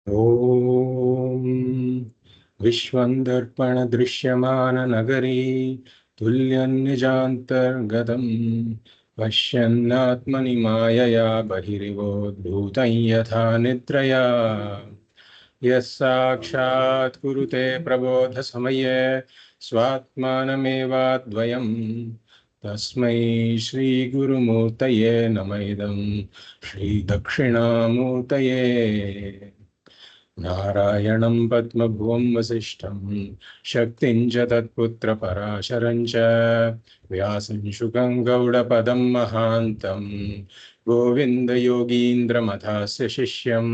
ॐ विश्वंदर्पण दृश्यमान नगरी तुल्यन्निजान्तर्गतं पश्यन्नात्मनि मायया बहिरिवोद्भूतं यथा निद्रया यस्साक्षात् कुरुते प्रबोधसमये स्वात्मानमेवाद्वयम् तस्मै श्रीगुरुमूर्तये नमः इदं श्रीदक्षिणामूर्तये नारायणं पद्मभुवं वसिष्ठं शक्तिं च तत्पुत्रपराशरं च व्यासं शुकं गौडपदं महान्तं गोविन्दयोगीन्द्रमथास्य शिष्यं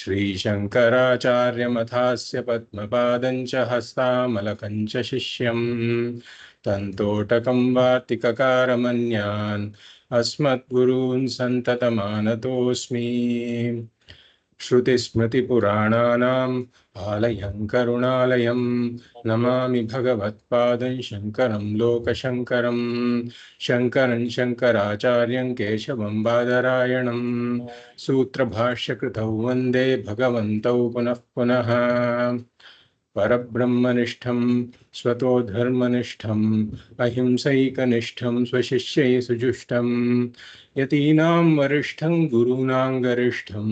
श्रीशङ्कराचार्यमथास्य पद्मपादं च हस्तामलकं च शिष्यं तन्तोटकं वार्तिककारमन्यान् अस्मद्गुरून् सन्ततमानतोऽस्मि श्रुतिस्मृतिपुराणानाम् आलयं करुणालयं नमामि भगवत्पादं शङ्करं लोकशङ्करं शङ्करं शङ्कराचार्यं केशवं बादरायणं सूत्रभाष्यकृतौ वन्दे भगवन्तौ पुनः पुनः परब्रह्मनिष्ठं स्वतो धर्मनिष्ठम् अहिंसैकनिष्ठं स्वशिष्यै सुजुष्टं यतीनां वरिष्ठं गुरूणां गरिष्ठं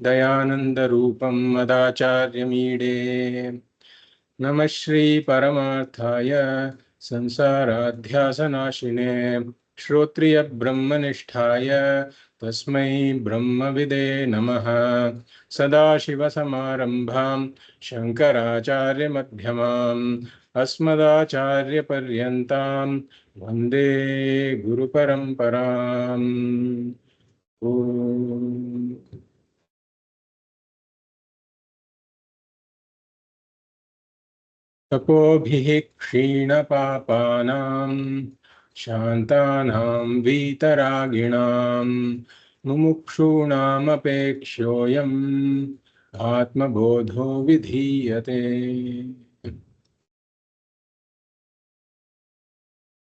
दयानन्दरूपं मदाचार्यमीडे नमः श्री परमार्थाय संसाराध्यासनाशिने श्रोत्रिय ब्रह्मनिष्ठाय तस्मै ब्रह्मविदे नमः सदाशिवसमारम्भां शङ्कराचार्यमध्यमाम् अस्मदाचार्यपर्यन्तां वन्दे गुरुपरम्पराम् ॐ तपोभिः क्षीणपापानां शान्तानां वीतरागिणां मुमुक्षूणामपेक्ष्योऽयम् आत्मबोधो विधीयते.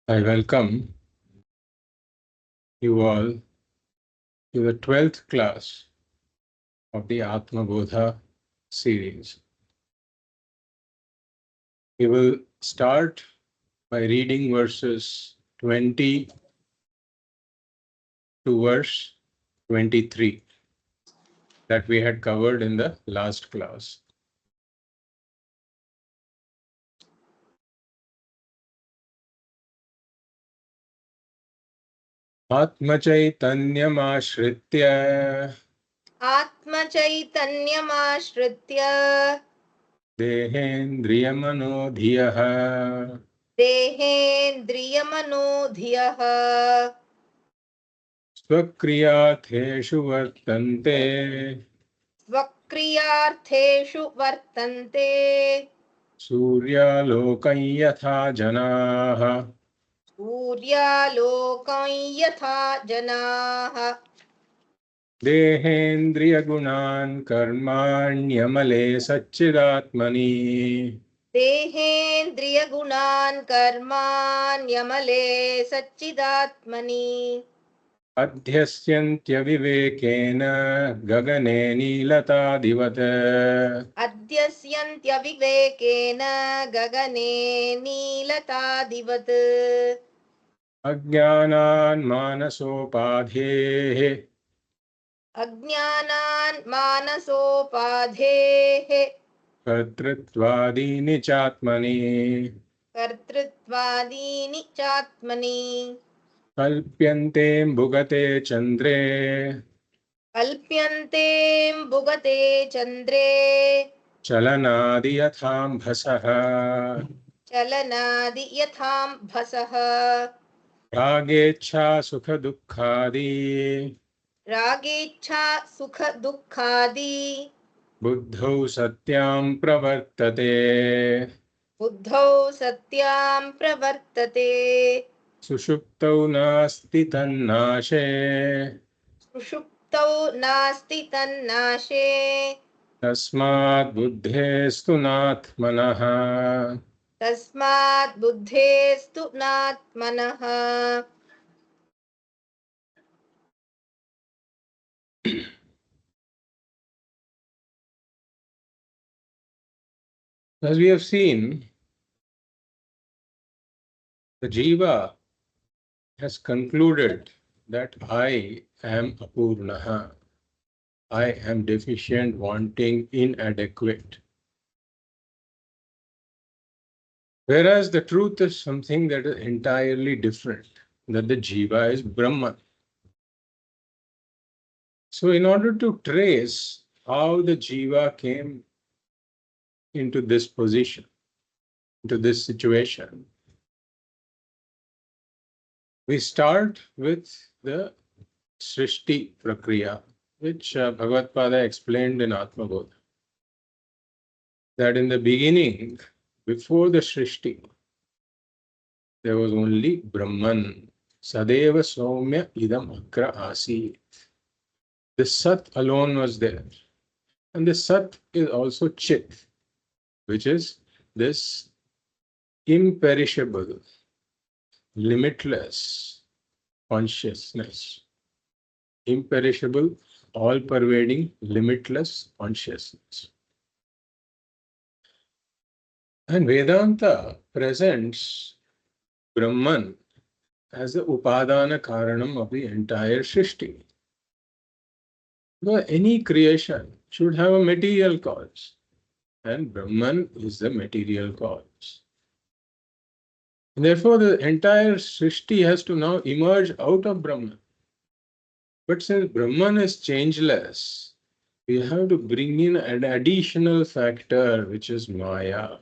I welcome you all to the 12th class of the Atma Bodha series. We will start by reading verses 20 to verse 23 that we had covered in the last class. आत्मचैतन्यमाश्रित्य देहेन्द्रियमनोधियः स्वक्रियार्थेषु वर्तन्ते सूर्यालोकं यथा जनाः देहेन्द्रियगुणान् कर्माण्यमले सच्चिदात्मनि अध्यस्यन्त्यविवेकेन गगने नीलतादिवत् अज्ञानान् मानसोपाधेः कर्तृत्वादीनि चात्मनि कल्प्यन्ते भुगते चन्द्रे चलनादि यथाम्भसः रागेच्छा सुखदुःखादि बुद्धौ सत्यां प्रवर्तते सुषुप्तौ नास्ति तन्नाशे तस्मात् बुद्धेस्तु नात्मनः As we have seen, the Jiva has concluded that I am Apurnaha. I am deficient, wanting, inadequate. Whereas the truth is something that is entirely different, that the Jiva is Brahman. So, in order to trace how the Jiva came into this position, into this situation, we start with the Srishti Prakriya, which Bhagavad explained in Atma Bodha. That in the beginning, before the Srishti, there was only Brahman. Sadeva Soumya Idam Akra Asi. The Sat alone was there. And the Sat is also Chit, which is this imperishable, limitless consciousness. Imperishable, all pervading, limitless consciousness. And Vedanta presents Brahman as the Upadana Karanam of the entire Srishti. Because any creation should have a material cause, and Brahman is the material cause. And therefore, the entire Srishti has to now emerge out of Brahman. But since Brahman is changeless, we have to bring in an additional factor, which is Maya,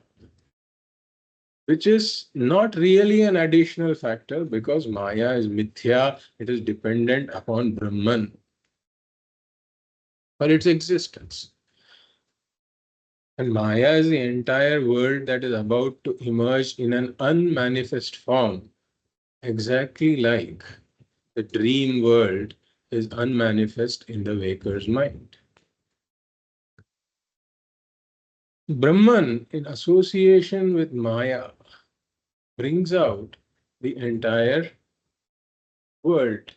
which is not really an additional factor because Maya is mithya, it is dependent upon Brahman for its existence. And Maya is the entire world that is about to emerge in an unmanifest form, exactly like the dream world is unmanifest in the waker's mind. Brahman, in association with Maya, brings out the entire world.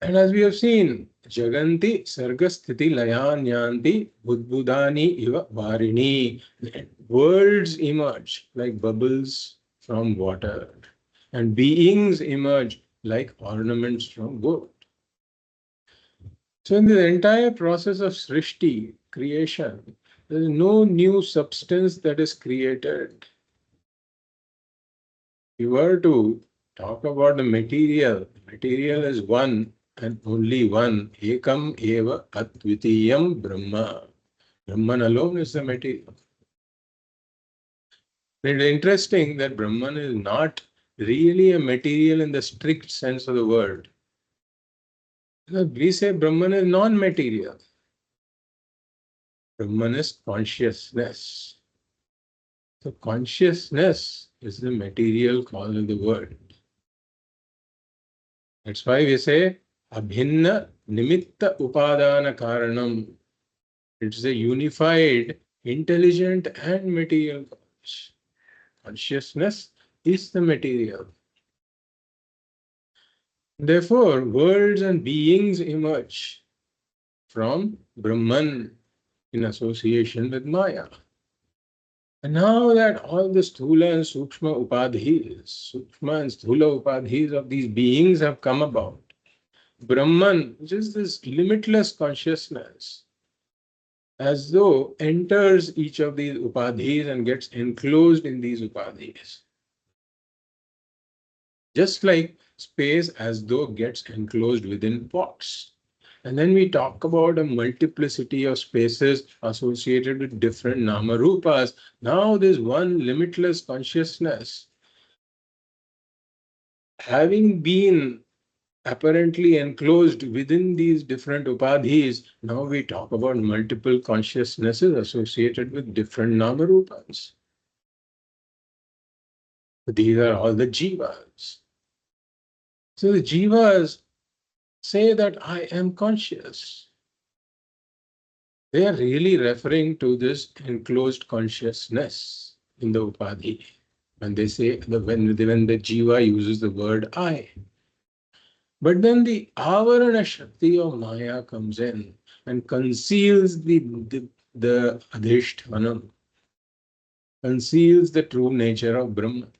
And as we have seen, Jaganti Sargasthiti Layanyanti Budbudani Iva Varini. Worlds emerge like bubbles from water, and beings emerge like ornaments from gold. So, in the entire process of Srishti, creation, there is no new substance that is created. If you were to talk about the material is one and only one. Ekam eva advitiyam Brahma. Brahman alone is the material. It's interesting that Brahman is not really a material in the strict sense of the word. We say Brahman is non-material. Brahman is consciousness. So consciousness is the material cause of the world. That's why we say Abhinna Nimitta Upadana Karanam. It's a unified, intelligent, and material cause. Consciousness is the material. Therefore, worlds and beings emerge from Brahman in association with Maya. And now that all the Sthula and Sukshma Upadhis, Sukshma and Sthula Upadhis of these beings have come about, Brahman, which is this limitless consciousness, as though enters each of these Upadhis and gets enclosed in these Upadhis. Just like space as though gets enclosed within pots. And then we talk about a multiplicity of spaces associated with different nama rupas. Now there's one limitless consciousness. Having been apparently enclosed within these different upadhis, now we talk about multiple consciousnesses associated with different nama rupas. These are all the jivas. So the jivas say that I am conscious. They are really referring to this enclosed consciousness in the upadhi. When they say, when the jiva uses the word I. But then the avarana shakti of Maya comes in and conceals the the Adhishthanam, conceals the true nature of Brahman.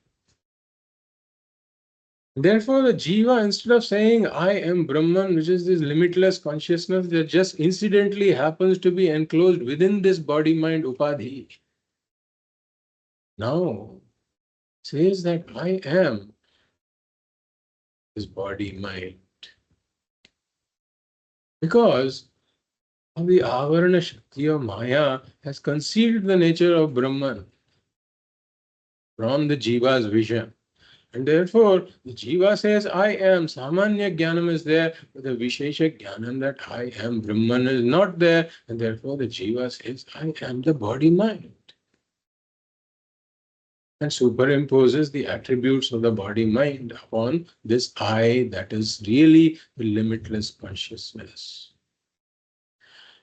Therefore, the Jiva, instead of saying, I am Brahman, which is this limitless consciousness that just incidentally happens to be enclosed within this body-mind upadhi, now says that I am this body-mind. Because of the avarana shakti of Maya has concealed the nature of Brahman from the Jiva's vision. And therefore, the Jiva says, I am. Samanya Jnanam is there, but the Vishesha Jnanam that I am Brahman is not there. And therefore, the Jiva says, I am the body-mind. And superimposes the attributes of the body-mind upon this I that is really the limitless consciousness.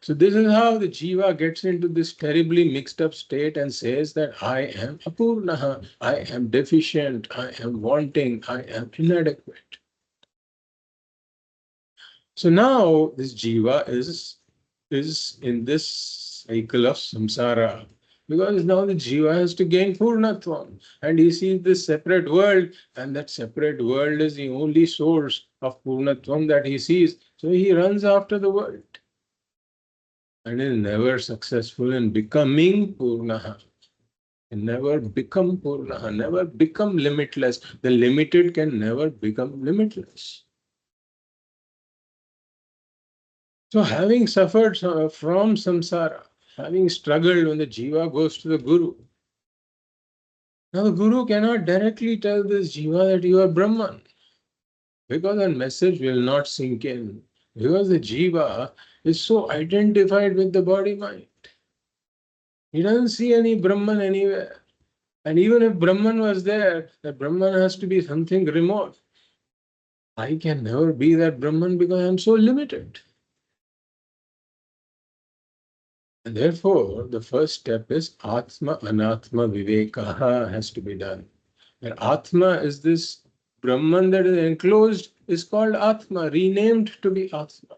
So this is how the Jiva gets into this terribly mixed up state and says that I am apurnaha, I am deficient, I am wanting, I am inadequate. So now this Jiva is in this cycle of samsara, because now the Jiva has to gain Purnatvam, and he sees this separate world, and that separate world is the only source of Purnatvam that he sees. So he runs after the world and is never successful in becoming Purnaha. Can never become Purnaha, never become limitless. The limited can never become limitless. So having suffered from samsara, having struggled when the jiva goes to the guru, now the guru cannot directly tell this jiva that you are Brahman, because that message will not sink in, because the jiva is so identified with the body-mind. He doesn't see any Brahman anywhere. And even if Brahman was there, that Brahman has to be something remote. I can never be that Brahman because I am so limited. And therefore, the first step is Atma Anatma Vivekaha has to be done. And Atma is this Brahman that is enclosed, is called Atma, renamed to be Atma.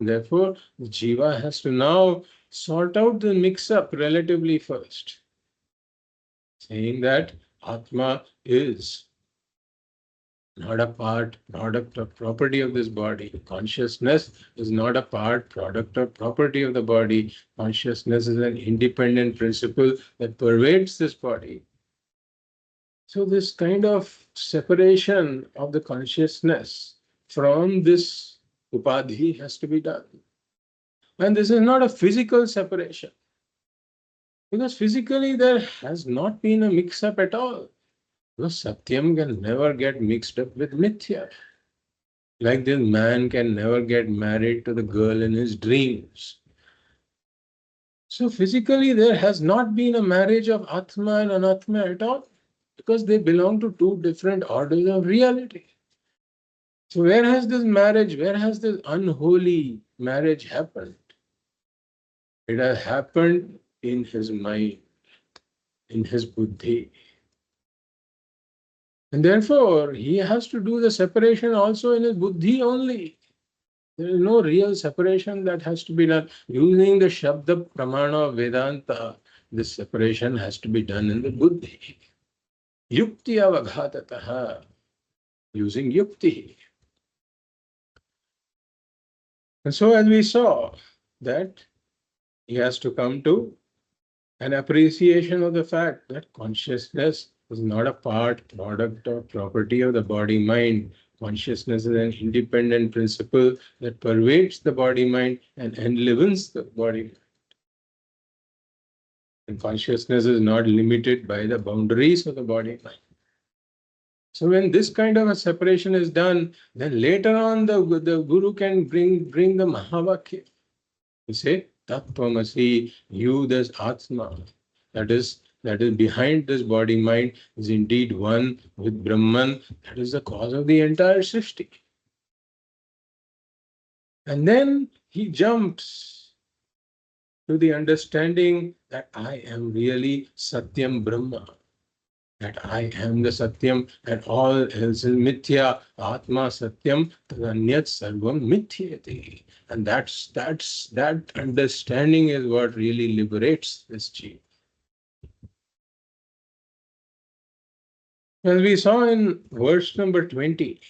Therefore, the Jiva has to now sort out the mix-up relatively first, saying that Atma is not a part, product, or property of this body. Consciousness is not a part, product, or property of the body. Consciousness is an independent principle that pervades this body. So this kind of separation of the consciousness from this upadhi has to be done. And this is not a physical separation, because physically there has not been a mix-up at all. Because Satyam can never get mixed up with Mithya. Like this man can never get married to the girl in his dreams. So physically there has not been a marriage of Atma and Anatma at all, because they belong to two different orders of reality. So where has this marriage, where has this unholy marriage happened? It has happened in his mind, in his buddhi. And therefore, he has to do the separation also in his buddhi only. There is no real separation that has to be done. Using the Shabda Pramana of Vedanta, this separation has to be done in the buddhi. Yukti avaghatataha, using yukti. And so as we saw, that he has to come to an appreciation of the fact that consciousness is not a part, product, or property of the body-mind. Consciousness is an independent principle that pervades the body-mind and enlivens the body. And consciousness is not limited by the boundaries of the body-mind. So when this kind of a separation is done, then later on the Guru can bring the Mahavakya. You say, Tattvamasi, you this Atma, that is behind this body mind, is indeed one with Brahman. That is the cause of the entire Srishti. And then he jumps to the understanding that I am really Satyam Brahma. that I am the Satyam and all else is Mithya. Atma Satyam Tadanyat Sarvam Mithyate. And that understanding is what really liberates this Jiva. As we saw in verse number 20,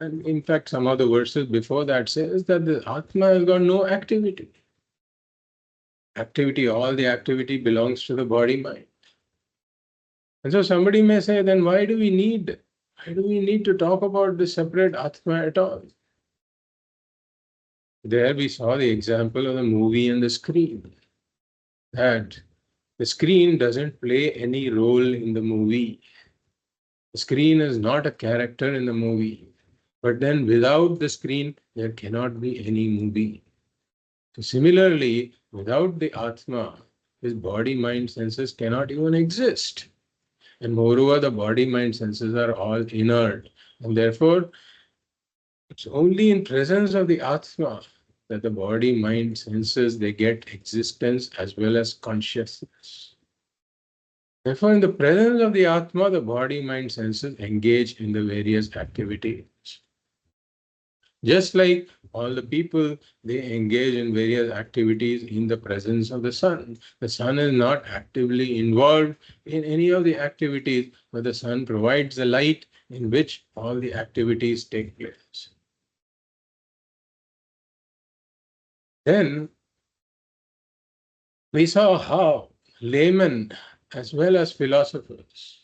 and in fact, some of the verses before that says that the Atma has got no activity. All the activity belongs to the body mind. And so somebody may say, then why do we need to talk about the separate Atma at all? There we saw the example of the movie and the screen. That the screen doesn't play any role in the movie. The screen is not a character in the movie. But then without the screen, there cannot be any movie. So similarly, without the Atma, his body, mind, senses cannot even exist. And moreover, the body, mind, senses are all inert. And therefore, it's only in presence of the Atma that the body, mind, senses, they get existence as well as consciousness. Therefore, in the presence of the Atma, the body, mind, senses engage in the various activities. Just like all the people, they engage in various activities in the presence of the sun. The sun is not actively involved in any of the activities, but the sun provides the light in which all the activities take place. Then we saw how laymen as well as philosophers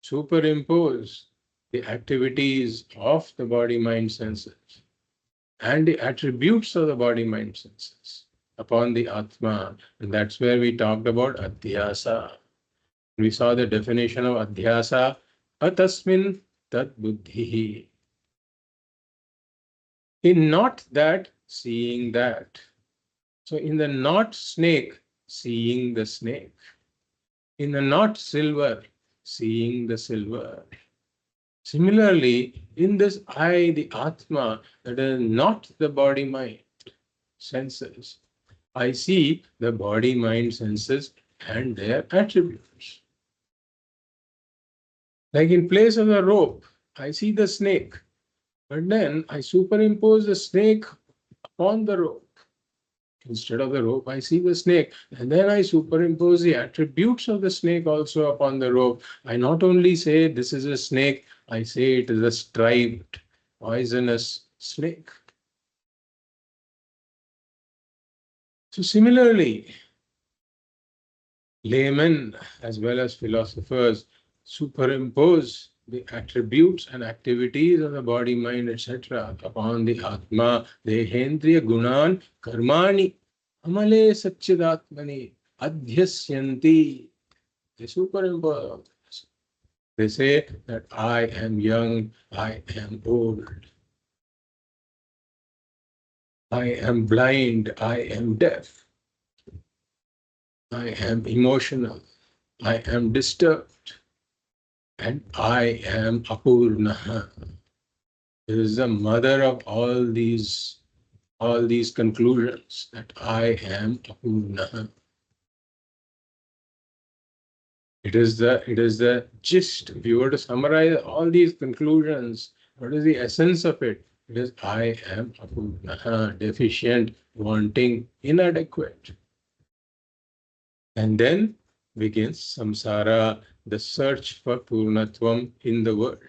superimpose the activities of the body, mind, senses and the attributes of the body, mind, senses upon the Atma. And that's where we talked about Adhyasa. We saw the definition of Adhyasa, Atasmin Tat Buddhi. In not that, seeing that. So in the not snake, seeing the snake. In the not silver, seeing the silver. Similarly, in this I, the Atma, that is not the body, mind, senses, I see the body, mind, senses and their attributes. Like in place of the rope, I see the snake, but then I superimpose the snake upon the rope. Instead of the rope, I see the snake, and then I superimpose the attributes of the snake also upon the rope. I not only say this is a snake, I say it is a striped, poisonous snake. So similarly, laymen as well as philosophers superimpose the attributes and activities of the body, mind, etc. upon the Atma, Dehendriya Gunan Karmani Amale Satchidatmani Adhyasyanti. They superimpose. They say that I am young, I am old, I am blind, I am deaf, I am emotional, I am disturbed, and I am Apurna. It is the mother of all these conclusions that I am Apurna. It is the gist. If you were to summarize all these conclusions, what is the essence of it? It is I am Apurna, deficient, wanting, inadequate. And then begins samsara, the search for Purnatvam in the world.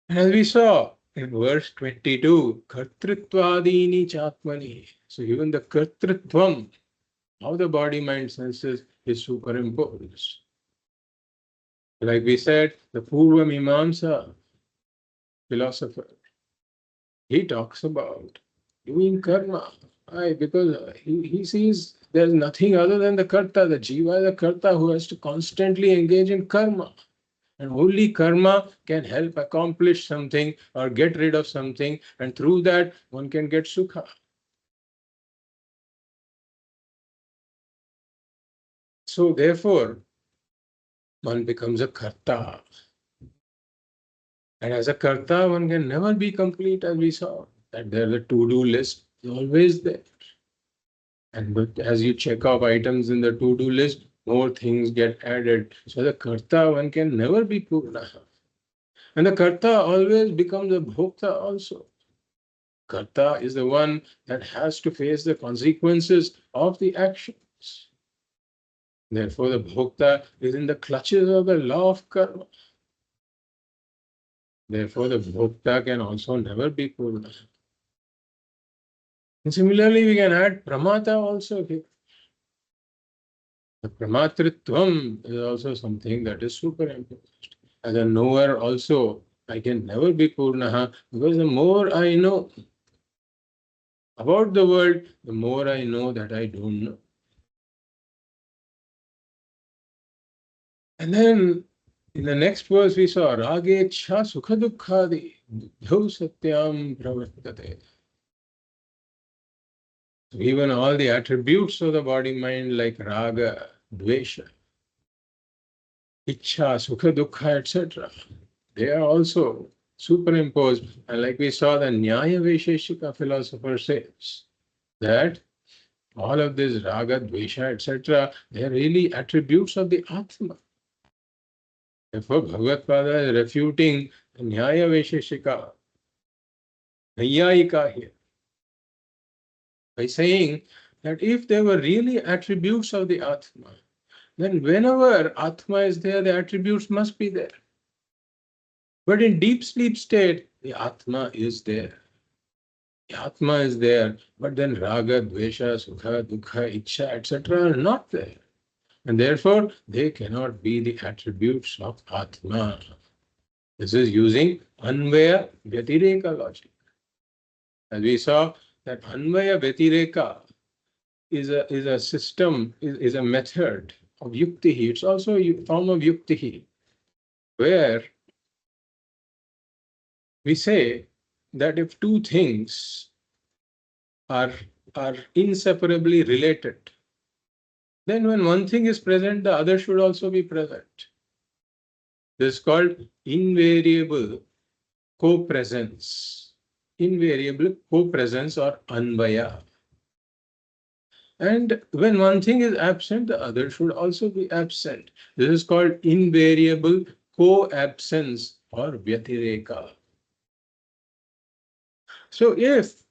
And as we saw in verse 22, Kartritvadini Chatmani. So even the Kartritvam, how the body, mind, senses is superimposed. Like we said, the Purva Mimamsa philosopher, he talks about doing karma. Why? Because he sees there's nothing other than the karta. The jiva is the karta who has to constantly engage in karma. And only karma can help accomplish something or get rid of something. And through that, one can get sukha. So therefore, one becomes a karta. And as a karta, one can never be complete, as we saw. That there's a to-do list is always there. And but as you check off items in the to-do list, more things get added. So the karta, one can never be purna. And the karta always becomes a bhokta also. Karta is the one that has to face the consequences of the actions. Therefore, the bhokta is in the clutches of the law of karma. Therefore, the bhokta can also never be purna. And similarly, we can add pramata also here. The pramatritvam is also something that is superimposed. As a knower also, I can never be purna because the more I know about the world, the more I know that I don't know. And then in the next verse we saw ragecha sukha dukkhadi buddhau satyam pravartate. So even all the attributes of the body mind like raga, dvesha, ichha, sukha dukkha, etc. They are also superimposed. And like we saw, the Nyaya Vaisheshika philosopher says that all of this raga, dvesha, etc., they are really attributes of the Atma. Therefore, Bhagavad Pada is refuting the Nyaya Vaisheshika, Nayayika here, by saying that if they were really attributes of the Atma, then whenever Atma is there, the attributes must be there. But in deep sleep state, the Atma is there. The Atma is there, but then Raga, Dvesha, Sukha, Dukkha, Ichha, etc. are not there. And therefore, they cannot be the attributes of Atma. This is using Anvaya Vyatireka logic. As we saw, that Anvaya Vyatireka is a system, is a method of Yuktihi. It's also a form of Yuktihi, where we say that if two things are inseparably related, then when one thing is present, the other should also be present. This is called invariable co-presence. Invariable co-presence or anvaya. And when one thing is absent, the other should also be absent. This is called invariable co-absence or vyatireka. So if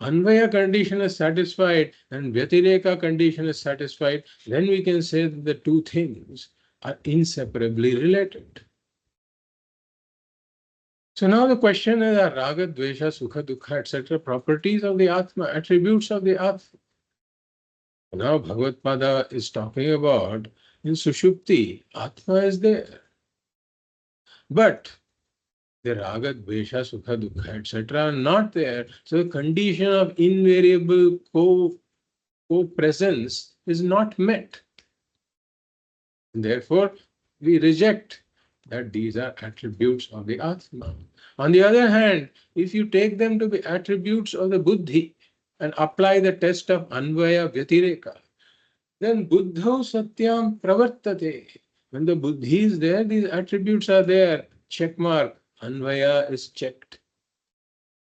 Anvaya condition is satisfied and Vyatireka condition is satisfied, then we can say that the two things are inseparably related. So now the question is, are Raga, Dvesha, Sukha, Dukkha, etc. properties of the Atma, attributes of the Atma? Now Bhagavad Pada is talking about in Sushupti, Atma is there. But the Raga, Dvesha, Sukha, Dukkha, etc. are not there. So the condition of invariable co-presence is not met. Therefore, we reject that these are attributes of the Atma. On the other hand, if you take them to be attributes of the buddhi and apply the test of Anvaya Vyatireka, then buddhau satyam pravartate. When the buddhi is there, these attributes are there. Check mark. Anvaya is checked.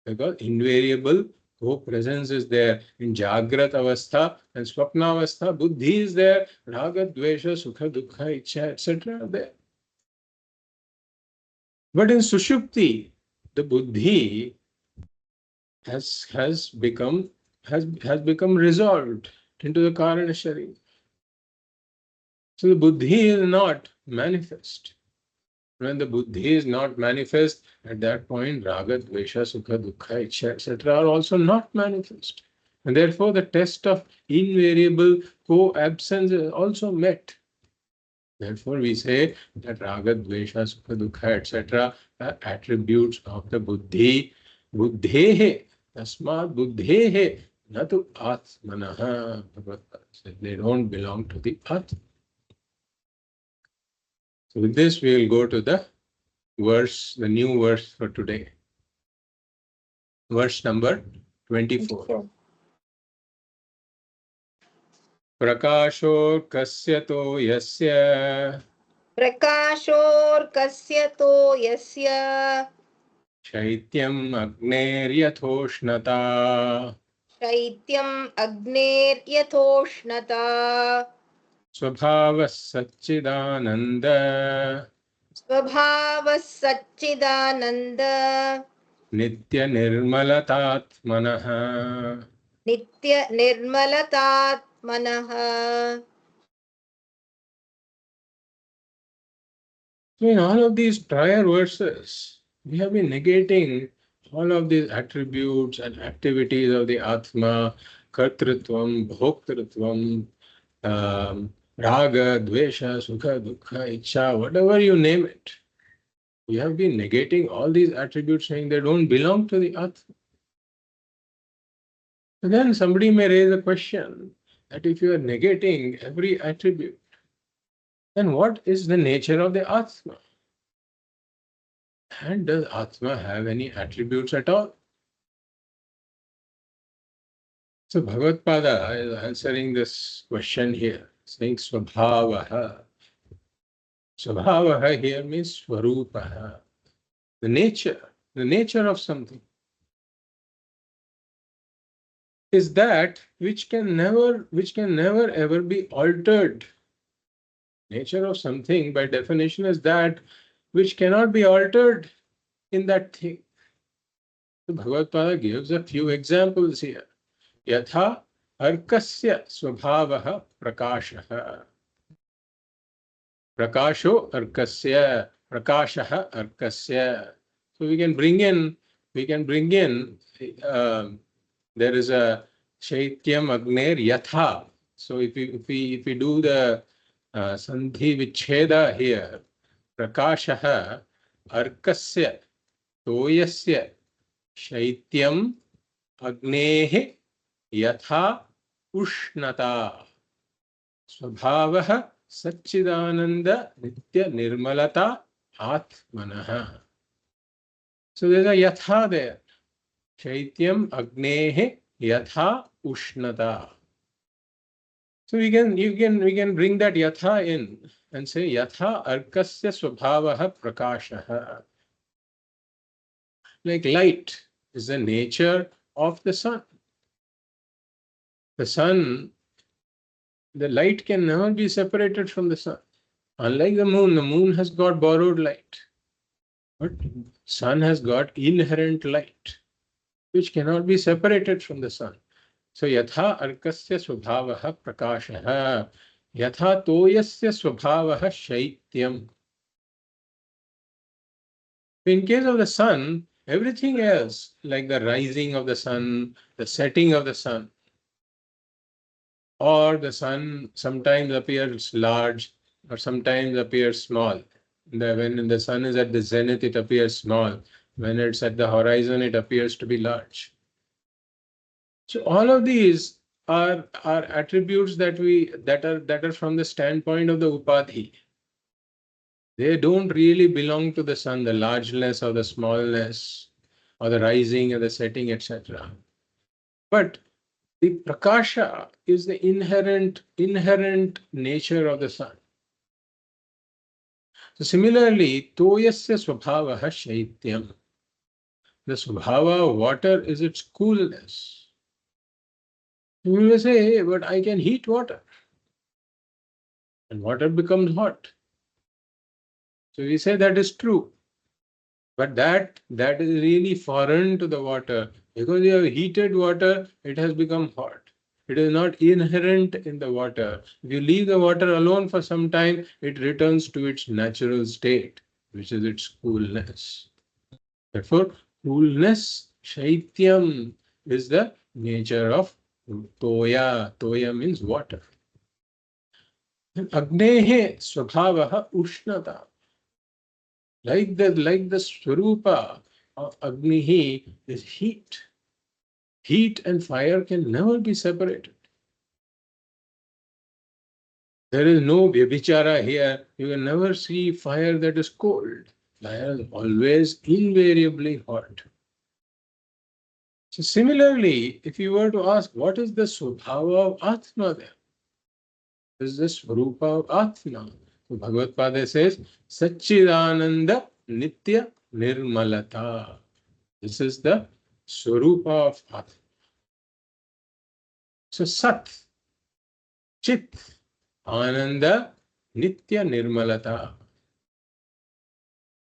Because invariable co-presence is there. In Jagrat Avastha and Swapna Avastha, buddhi is there. Raga, Dvesha, Sukha, Dukkha, Ichha, etc. are there. But in Sushupti, the buddhi has become resolved into the Karana Sharira. So the buddhi is not manifest. When the buddhi is not manifest, at that point, raga, dvesha, sukha, dukkha, ichha, etc. are also not manifest. And therefore, the test of invariable co-absence is also met. Therefore, we say that raga, dvesha, sukha, dukkha, etc. are attributes of the buddhi. Buddhehe, tasmat buddhehe, natu atmanaha. They don't belong to the atma. So with this, we will go to the verse, the new verse for today. Verse number 24. Prakasho kasyato yasya प्रकाशोर्कस्यतो यस्य shaityam agneryatoshnata शैत्यम् अग्नेर्यथोष्णता Swabhava Sat-Cit-Ananda स्वभावः सच्चिदानन्द Nitya Nirmalatatmanaha. नित्य निर्मलतात्मनः. So in all of these prior verses, we have been negating all of these attributes and activities of the Atma, Kartrutvam, Bhoktritvam, Raga, Dvesha, Sukha, Dukha, Icha, whatever you name it. We have been negating all these attributes, saying they don't belong to the Atma. So then somebody may raise a question that if you are negating every attribute, then what is the nature of the Atma? And does Atma have any attributes at all? So Bhagavad is answering this question here, saying Swabhavaha. Swabhavaha here means Swarupaha, the nature of something is that which can never ever be altered. Nature of something by definition is that which cannot be altered in that thing. So Bhagavad gives a few examples here. Yatha arkasya swabhavaha prakashah. Prakasho arkasya, prakashaha arkasya. So we can bring in there is a shaityam agner yatha. So if we do the sandhi vicheda here, prakashaha arkasya toyasya shaityam agnehi yatha ushnata स्वभावः सच्चिदानंद नित्य निर्मलता atmanah. So there's a yatha there. Shaityam agnehe yatha ushnata. So we can bring that yatha in and say yatha arkasya swabhavah prakashah. Like light is the nature of the sun. The sun, the light can never be separated from the sun. Unlike the moon has got borrowed light. But sun has got inherent light, which cannot be separated from the sun. So yatha arkasya swabhavaha prakashaha, yatha toyasya swabhavaha shaityam. In case of the sun, everything else, like the rising of the sun, the setting of the sun, or the sun sometimes appears large or sometimes appears small. When the sun is at the zenith, it appears small. When it's at the horizon, it appears to be large. So all of these are attributes that are from the standpoint of the upadhi. They don't really belong to the sun, the largeness or the smallness, or the rising or the setting, etc. But the prakasha is the inherent nature of the sun. So similarly, toyasya swabhavaha shaityam. The swabhava of water is its coolness. You will say, hey, but I can heat water. And water becomes hot. So we say that is true. But that is really foreign to the water. Because you have heated water, it has become hot. It is not inherent in the water. If you leave the water alone for some time, it returns to its natural state, which is its coolness. Therefore, coolness, shaityam, is the nature of toya. Toya means water. Agnehe swabhavaha ushnata. Like the swarupa of Agnihi is heat. Heat and fire can never be separated. There is no vyabhichara here. You can never see fire that is cold. Fire is always invariably hot. So similarly, if you were to ask what is the swabhava of Atma then? What is the swarupa of Atma? So Bhagavad Pada says, Sat-Cit-Ananda Nitya Nirmalata. This is the swarupa of Atma. So Sat, Chit, Ananda, Nitya Nirmalata.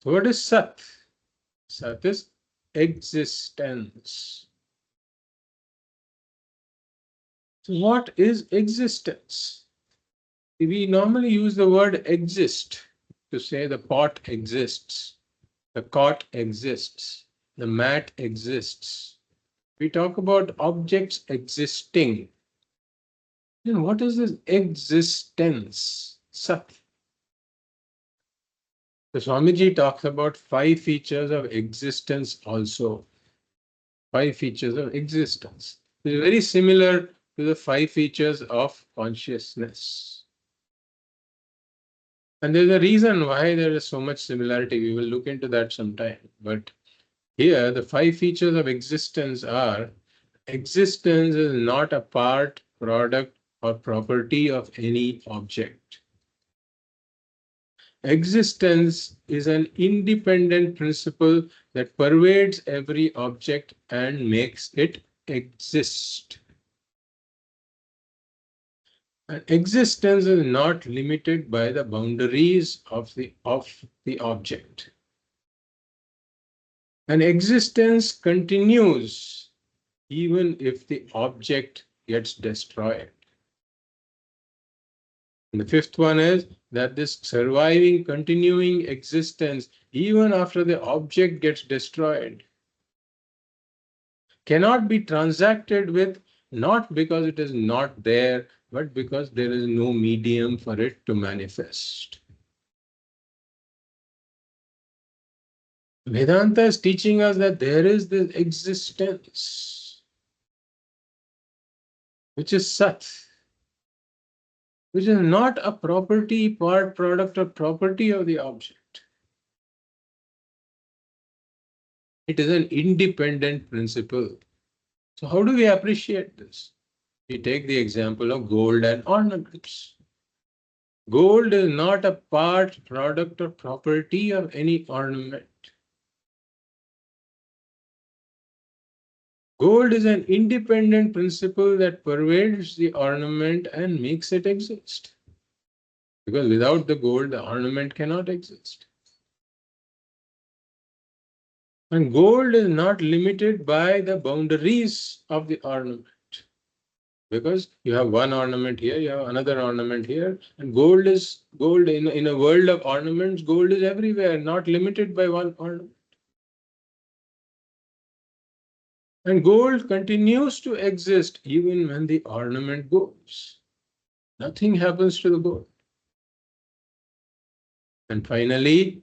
So what is Sat? Sat is existence. So what is existence? We normally use the word exist to say the pot exists, the cot exists, the mat exists. We talk about objects existing. Then what is this existence? Sat. The Swamiji talks about 5 features of existence also. 5 features of existence. It's very similar to the 5 features of consciousness. And there's a reason why there is so much similarity. We will look into that sometime. But here, the 5 features of existence are: existence is not a part, product, or property of any object. Existence is an independent principle that pervades every object and makes it exist. And existence is not limited by the boundaries of the object. And existence continues even if the object gets destroyed. And the 5th one is that this surviving, continuing existence, even after the object gets destroyed, cannot be transacted with, not because it is not there, but because there is no medium for it to manifest. Vedanta is teaching us that there is this existence, which is Sat, which is not a property, part, product, or property of the object. It is an independent principle. So how do we appreciate this? We take the example of gold and ornaments. Gold is not a part, product, or property of any ornament. Gold is an independent principle that pervades the ornament and makes it exist. Because without the gold, the ornament cannot exist. And gold is not limited by the boundaries of the ornament. Because you have one ornament here, you have another ornament here, and gold is gold in a world of ornaments. Gold is everywhere, not limited by one ornament. And gold continues to exist even when the ornament goes. Nothing happens to the gold. And finally,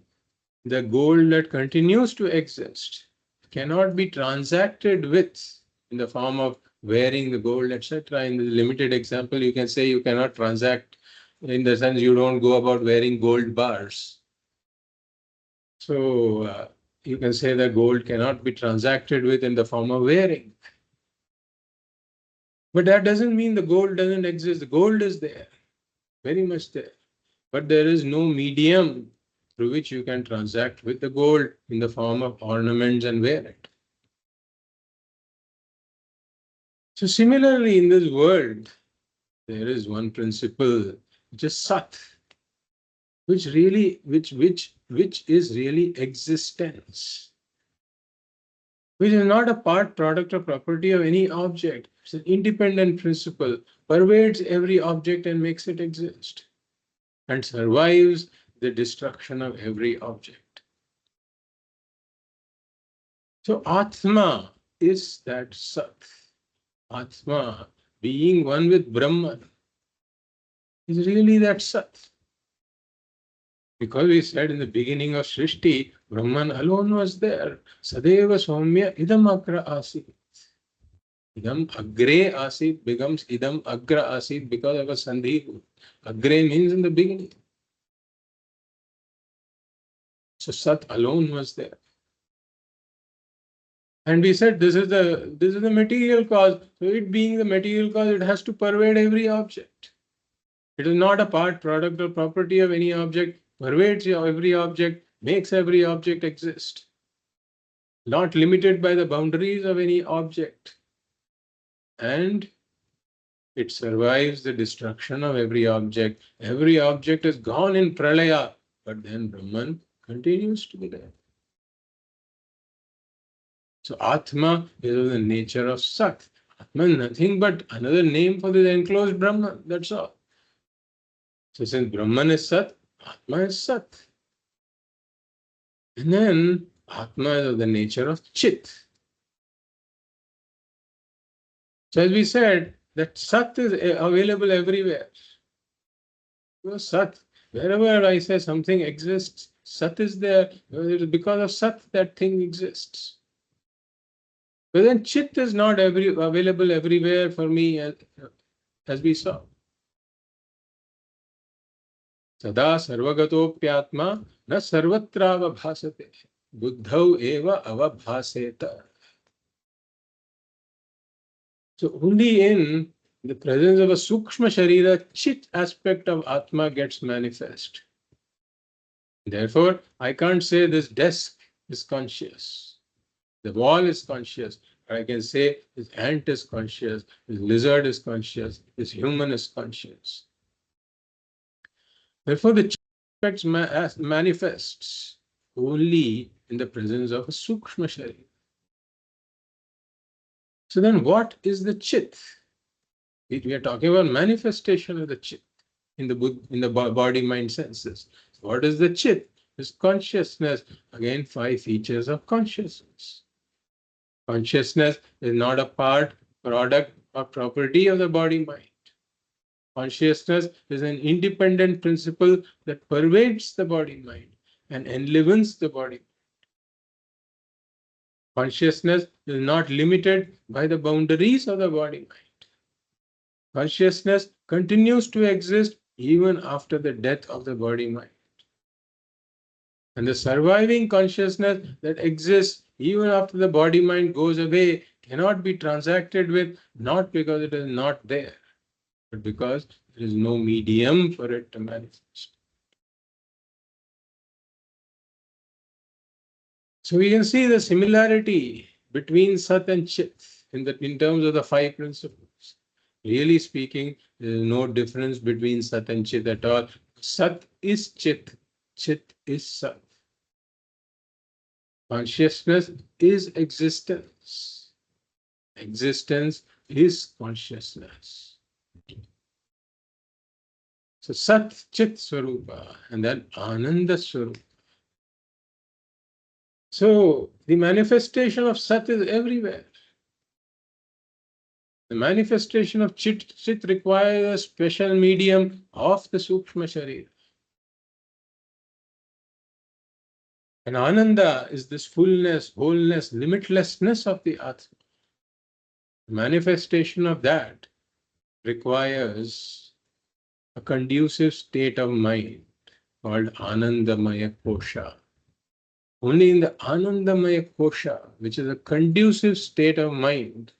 the gold that continues to exist cannot be transacted with in the form of wearing the gold, etc. In the limited example, you can say you cannot transact in the sense you don't go about wearing gold bars. So you can say that gold cannot be transacted with in the form of wearing. But that doesn't mean the gold doesn't exist. The gold is there, very much there. But there is no medium through which you can transact with the gold in the form of ornaments and wear it. So similarly, in this world, there is one principle which is Sat, which is really existence, which is not a part, product, or property of any object. It's an independent principle, pervades every object and makes it exist, and survives the destruction of every object. So Atma is that Sat. Atma, being one with Brahman, is really that Sat. Because we said in the beginning of Srishti, Brahman alone was there. Sadeva Soumya idam agra asit. Idam agre asit becomes idam agra asit because of a sandhi. Agre means in the beginning. So Sat alone was there. And we said this is the material cause. So it being the material cause, it has to pervade every object. It is not a part, product, or property of any object, pervades every object, makes every object exist. Not limited by the boundaries of any object. And It survives the destruction of every object. Every object is gone in pralaya, but then Brahman continues to be there. So Atma is of the nature of Sat. Atma is nothing but another name for the enclosed Brahman. That's all. So since Brahman is Sat, Atma is Sat. And then Atma is of the nature of Chit. So as we said, that Sat is available everywhere. Because Sat, wherever I say something exists, Sat is there. It is because of Sat that thing exists. But then Chit is not available everywhere for me, as we saw. Sada sarvagatopyatma na sarvatra avabhasate. Buddhau eva avabhaseta. So only in the presence of a sukshma sharira, chit aspect of Atma gets manifest. Therefore, I can't say this desk is conscious. The wall is conscious. I can say this ant is conscious, this lizard is conscious, this human is conscious. Therefore, the aspects manifests only in the presence of a sukshma sharira. So then what is the chit? We are talking about manifestation of the chit in the body, mind, senses. So what is the chit? It's consciousness. Again, 5 features of consciousness. Consciousness is not a part, product, or property of the body, mind. Consciousness is an independent principle that pervades the body, mind and enlivens the body. Consciousness is not limited by the boundaries of the body, mind. Consciousness continues to exist even after the death of the body, mind. And the surviving consciousness that exists even after the body, mind goes away cannot be transacted with, not because it is not there, but because there is no medium for it to manifest. So we can see the similarity between Sat and Chit in terms of the 5 principles. Really speaking, there is no difference between Sat and Chit at all. Sat is Chit, Chit is Sat. Consciousness is existence. Existence is consciousness. So Sat Chit Swarupa and then Ananda Swarupa. So the manifestation of Sat is everywhere. The manifestation of Chit requires a special medium of the Sukshma Sharira. And Ananda is this fullness, wholeness, limitlessness of the Atma. The manifestation of that requires a conducive state of mind called Anandamaya Kosha. Only in the Anandamaya Kosha, which is a conducive state of mind,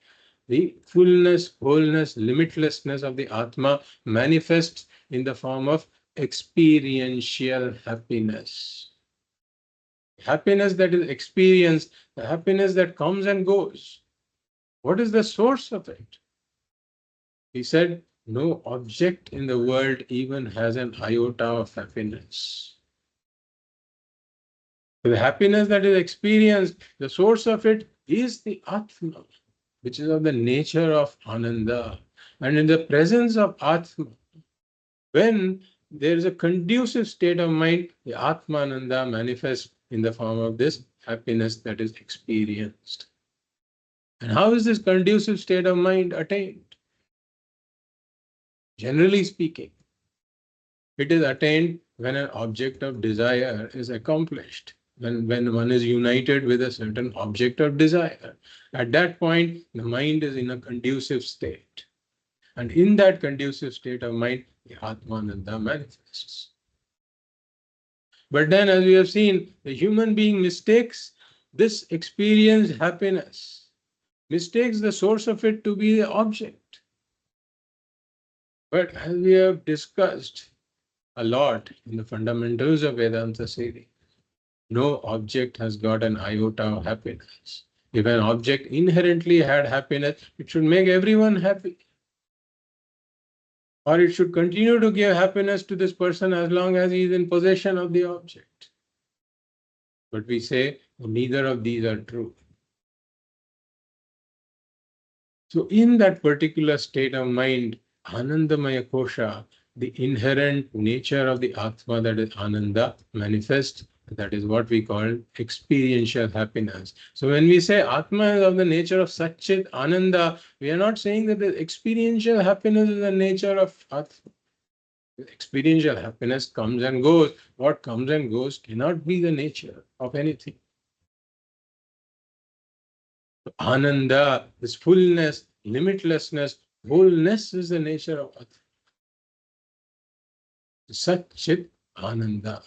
the fullness, wholeness, limitlessness of the Atma manifests in the form of experiential happiness. Happiness that is experienced, the happiness that comes and goes. What is the source of it? He said, no object in the world even has an iota of happiness. The happiness that is experienced, the source of it is the Atma, which is of the nature of Ananda. And in the presence of Atma, when there is a conducive state of mind, the Atmananda manifests in the form of this happiness that is experienced. And how is this conducive state of mind attained? Generally speaking, it is attained when an object of desire is accomplished. When one is united with a certain object of desire. At that point, the mind is in a conducive state. And in that conducive state of mind, the Atmananda manifests. But then, as we have seen, the human being mistakes this experienced happiness, mistakes the source of it to be the object. But as we have discussed a lot in the fundamentals of Vedanta series, no object has got an iota of happiness. If an object inherently had happiness, it should make everyone happy. Or it should continue to give happiness to this person as long as he is in possession of the object. But we say neither of these are true. So in that particular state of mind, Anandamaya Kosha, the inherent nature of the Atma, that is Ananda, manifests. That is what we call experiential happiness. So when we say Atma is of the nature of Sat-Cit-Ananda, we are not saying that the experiential happiness is the nature of Atma. Experiential happiness comes and goes. What comes and goes cannot be the nature of anything. Ananda, this fullness, limitlessness, wholeness is the nature of Atma. Sat-Cit-Ananda.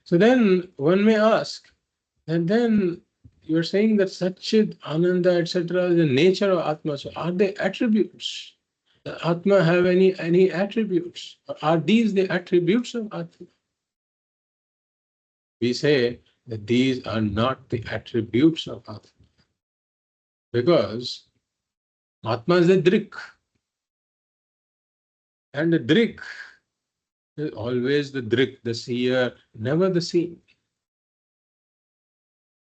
So then one may ask, and then you're saying that Sat-Cit-Ananda, etc., is the nature of Atma. So are they attributes? Does Atma have any attributes? Or are these the attributes of Atma? We say that these are not the attributes of Atma. Because Atma is a drik. And the drik is always the drik, the seer, never the seen.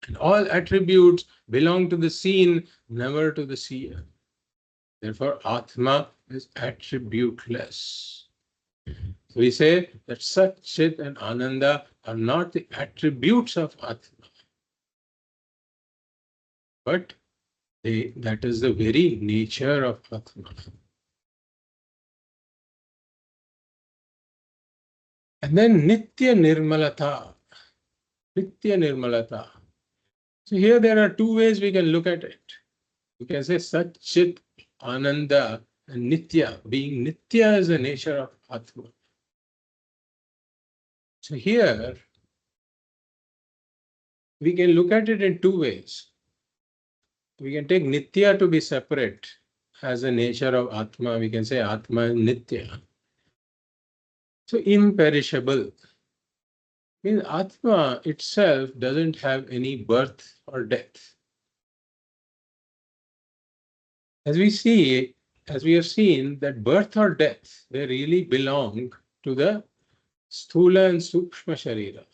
And all attributes belong to the seen, never to the seer. Therefore, Atma is attributeless. So we say that Sat, Chit, and Ananda are not the attributes of Atma, but that is the very nature of Atma. And then Nitya Nirmalata. Nitya Nirmalata. So here there are two ways we can look at it. We can say Sat, Chit, Ananda, and Nitya. Being Nitya is the nature of Atma. So here we can look at it in two ways. We can take Nitya to be separate as the nature of Atma. We can say Atma is Nitya. So imperishable. Means Atma itself doesn't have any birth or death. As we have seen that birth or death, they really belong to the Sthula and Sukshma Sharira.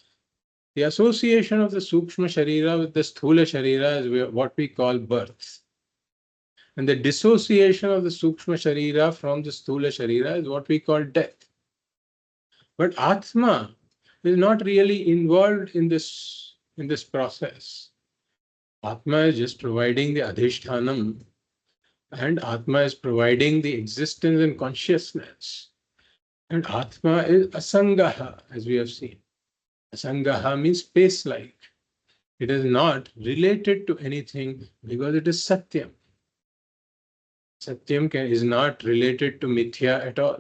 The association of the Sukshma Sharira with the Sthula Sharira is what we call birth. And the dissociation of the Sukshma Sharira from the Sthula Sharira is what we call death. But Atma is not really involved in this process. Atma is just providing the Adhishthanam, and Atma is providing the existence and consciousness. And Atma is Asangaha, as we have seen. Asangaha means space-like. It is not related to anything because it is Satyam. Satyam is not related to Mithya at all.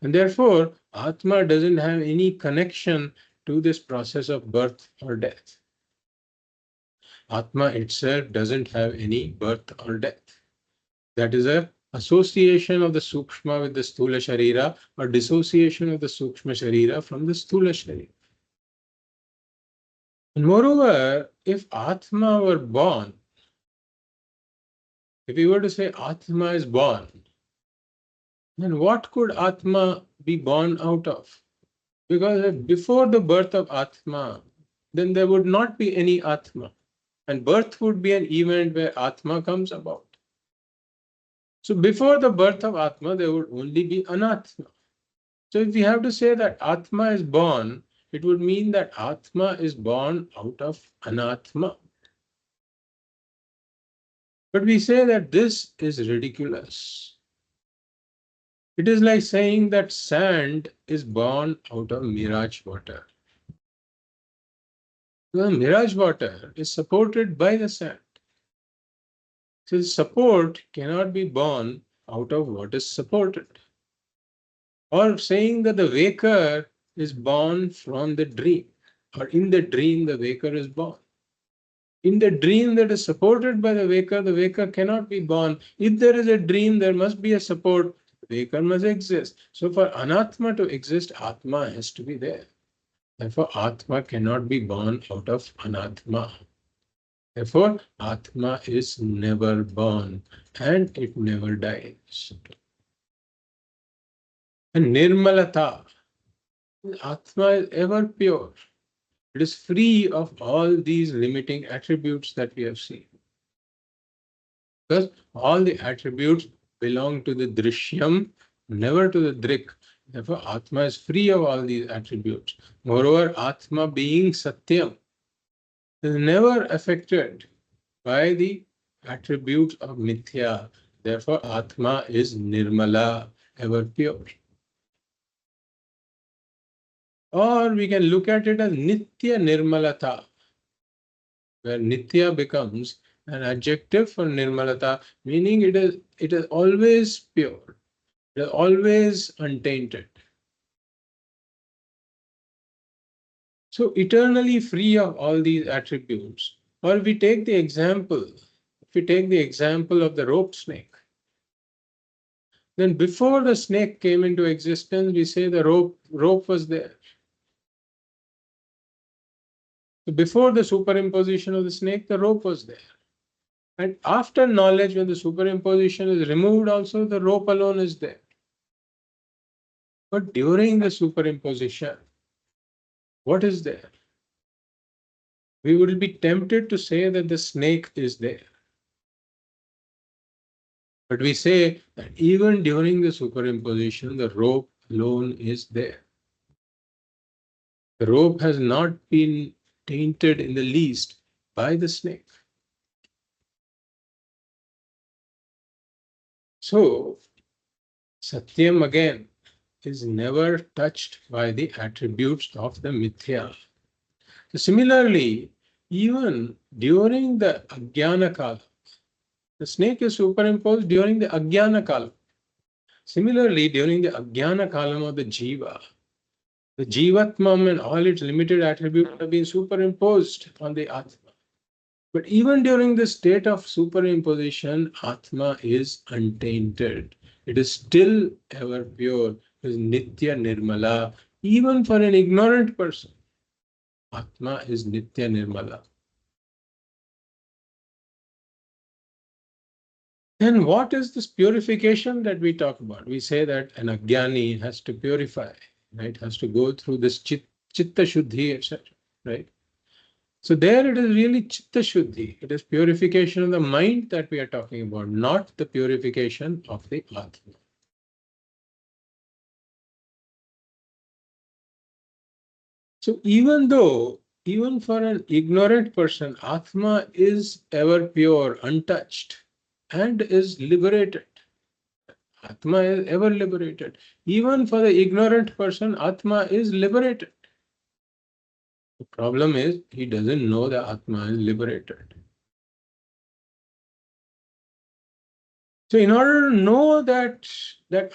And therefore, Atma doesn't have any connection to this process of birth or death. Atma itself doesn't have any birth or death. That is a association of the Sukshma with the Sthula Sharira, or dissociation of the Sukshma Sharira from the Sthula Sharira. And moreover, if Atma were born, if we were to say Atma is born, then what could Atma be born out of? Because before the birth of Atma, then there would not be any Atma. And birth would be an event where Atma comes about. So before the birth of Atma, there would only be Anatma. So if we have to say that Atma is born, it would mean that Atma is born out of Anatma. But we say that this is ridiculous. It is like saying that sand is born out of mirage water. The mirage water is supported by the sand. So support cannot be born out of what is supported. Or saying that the waker is born from the dream, or in the dream the waker is born. In the dream that is supported by the waker cannot be born. If there is a dream, there must be a support. The waker must exist. So for Anatma to exist, Atma has to be there. Therefore, Atma cannot be born out of Anatma. Therefore, Atma is never born and it never dies. And nirmalata, Atma is ever pure. It is free of all these limiting attributes that we have seen. Because all the attributes belong to the drishyam, never to the drik. Therefore, Atma is free of all these attributes. Moreover, Atma being Satyam is never affected by the attributes of Mithya. Therefore, Atma is Nirmala, ever pure. Or we can look at it as Nitya Nirmalata, where Nitya becomes an adjective for Nirmalata, meaning it is always pure, it is always untainted. So eternally free of all these attributes. Or if we take the example, of the rope snake, then before the snake came into existence, we say the rope was there. So before the superimposition of the snake, the rope was there. And after knowledge, when the superimposition is removed, also the rope alone is there. But during the superimposition, what is there? We would be tempted to say that the snake is there. But we say that even during the superimposition, the rope alone is there. The rope has not been tainted in the least by the snake. So, Satyam again is never touched by the attributes of the Mithya. So similarly, even during the Ajnana Kala, the snake is superimposed during the Ajnana Kala. Similarly, during the Ajnana Kalam of the Jiva, the Jivatmam and all its limited attributes have been superimposed on the Atma. But even during the state of superimposition, Atma is untainted. It is still ever pure. It is Nitya Nirmala. Even for an ignorant person, Atma is Nitya Nirmala. Then what is this purification that we talk about? We say that an Ajnani has to purify, right? Has to go through this Chitta Shuddhi, etc. Right? So there it is really Chitta Shuddhi. It is purification of the mind that we are talking about, not the purification of the Atma. So even for an ignorant person, Atma is ever pure, untouched, and is liberated. Atma is ever liberated. Even for the ignorant person, Atma is liberated. The problem is he doesn't know that Atma is liberated. So in order to know that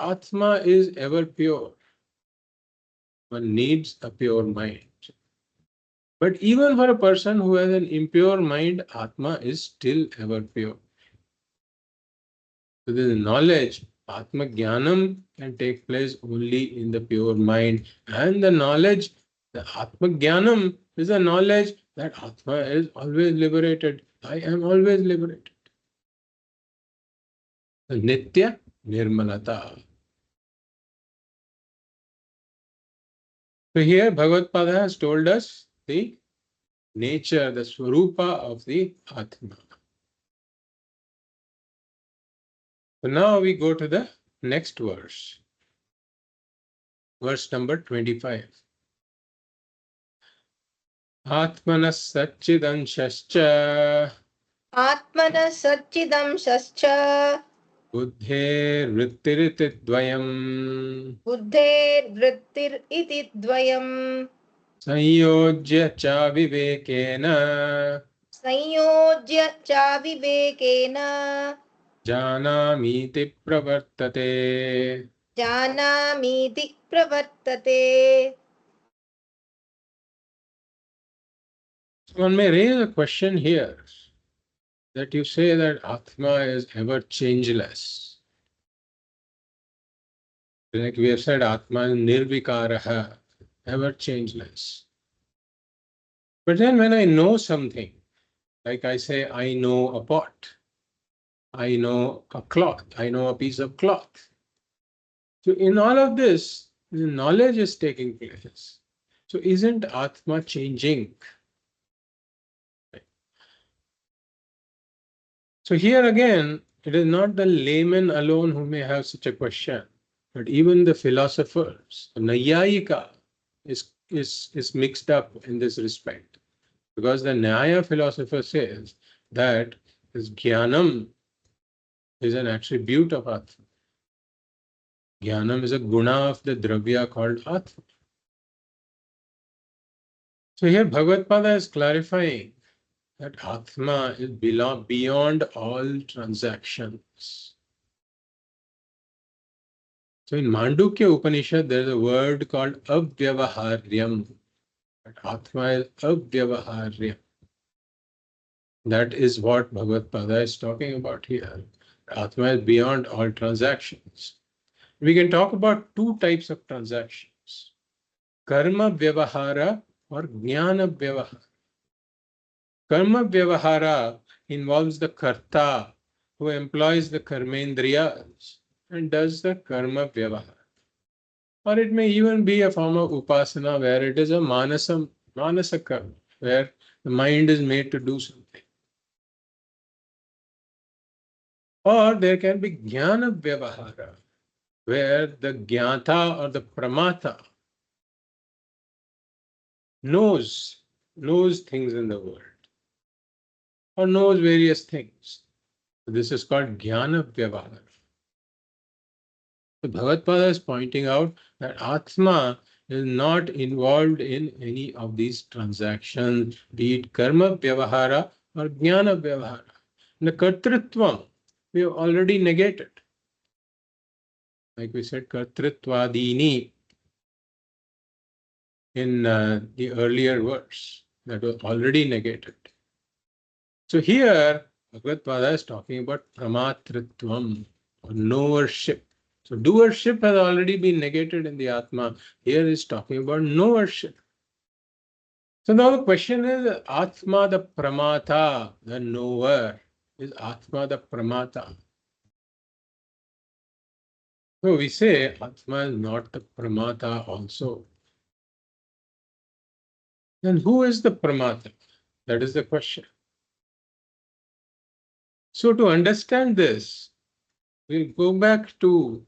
Atma is ever pure, one needs a pure mind. But even for a person who has an impure mind, Atma is still ever pure. So this knowledge, Atma Jnanam, can take place only in the pure mind. And the knowledge, the Atma Jnanam, is a knowledge that Atma is always liberated. I am always liberated. The Nitya Nirmalata. So here Bhagavad Pada has told us the nature, the Swarupa of the Atma. So now we go to the next verse. Verse number 25. Atmanas Satchidanshascha आत्मनः सच्चिदंशश्च बुद्धेर्वृत्तिरितिद्वयम् बुद्धेर्वृत्तिरिति द्वयम् संयोज्य च विवेकेन संयोज्य च विवेकेन जानामीति प्रवर्तते. जानामीति प्रवर्तते. So one may raise a question here that you say that Atma is ever changeless. Like we have said, Atma is nirvikaraha, ever changeless. But then when I know something, like I say, I know a pot, I know a cloth, I know a piece of cloth. So in all of this, the knowledge is taking place. So isn't Atma changing? So here again, it is not the layman alone who may have such a question, but even the philosophers, the Nayayika is mixed up in this respect. Because the Nyaya philosopher says that this Jnanam is an attribute of Atma. Jnanam is a guna of the Dravya called Atma. So here Bhagavad is clarifying that Atma is beyond all transactions. So in Mandukya Upanishad, there is a word called Avyavaharyam. That Atma is Avyavaharyam. That is what Bhagavad is talking about here. Atma is beyond all transactions. We can talk about two types of transactions. Karma Vyavahara or Jnana Vyavahara. Karma Vyavahara involves the karta who employs the karmendriyas and does the karma vyavahara. Or it may even be a form of upasana where it is a manasa karma, where the mind is made to do something. Or there can be jnana vyavahara, where the jnata or the pramata knows things in the world or knows various things. This is called jnana vyavahara. So Bhagavad is pointing out that Atma is not involved in any of these transactions, be it karma vyavahara or jnana vyavahara. The kartritvam we have already negated. Like we said, kartritvadini in the earlier verse, that was already negated. So here, Bhagavad is talking about pramatritvam, or knowership. So doership has already been negated in the Atma. Here is talking about knowership. So now the question is, Atma the pramata, the knower, is Atma the pramata? So we say Atma is not the pramata also. Then who is the pramata? That is the question. So to understand this, we'll go back to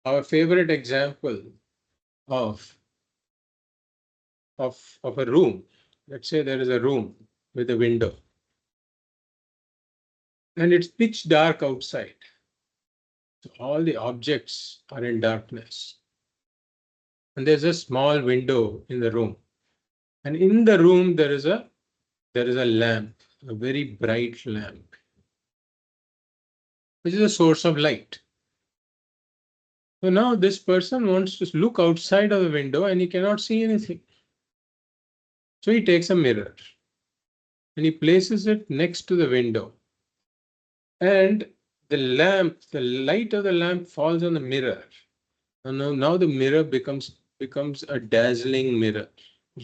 our favorite example of a room. Let's say there is a room with a window and it's pitch dark outside. So all the objects are in darkness. And there's a small window in the room. And in the room there is a lamp, a very bright lamp, which is a source of light. So now this person wants to look outside of the window and he cannot see anything. So he takes a mirror and he places it next to the window. And the light of the lamp falls on the mirror. And now the mirror becomes a dazzling mirror,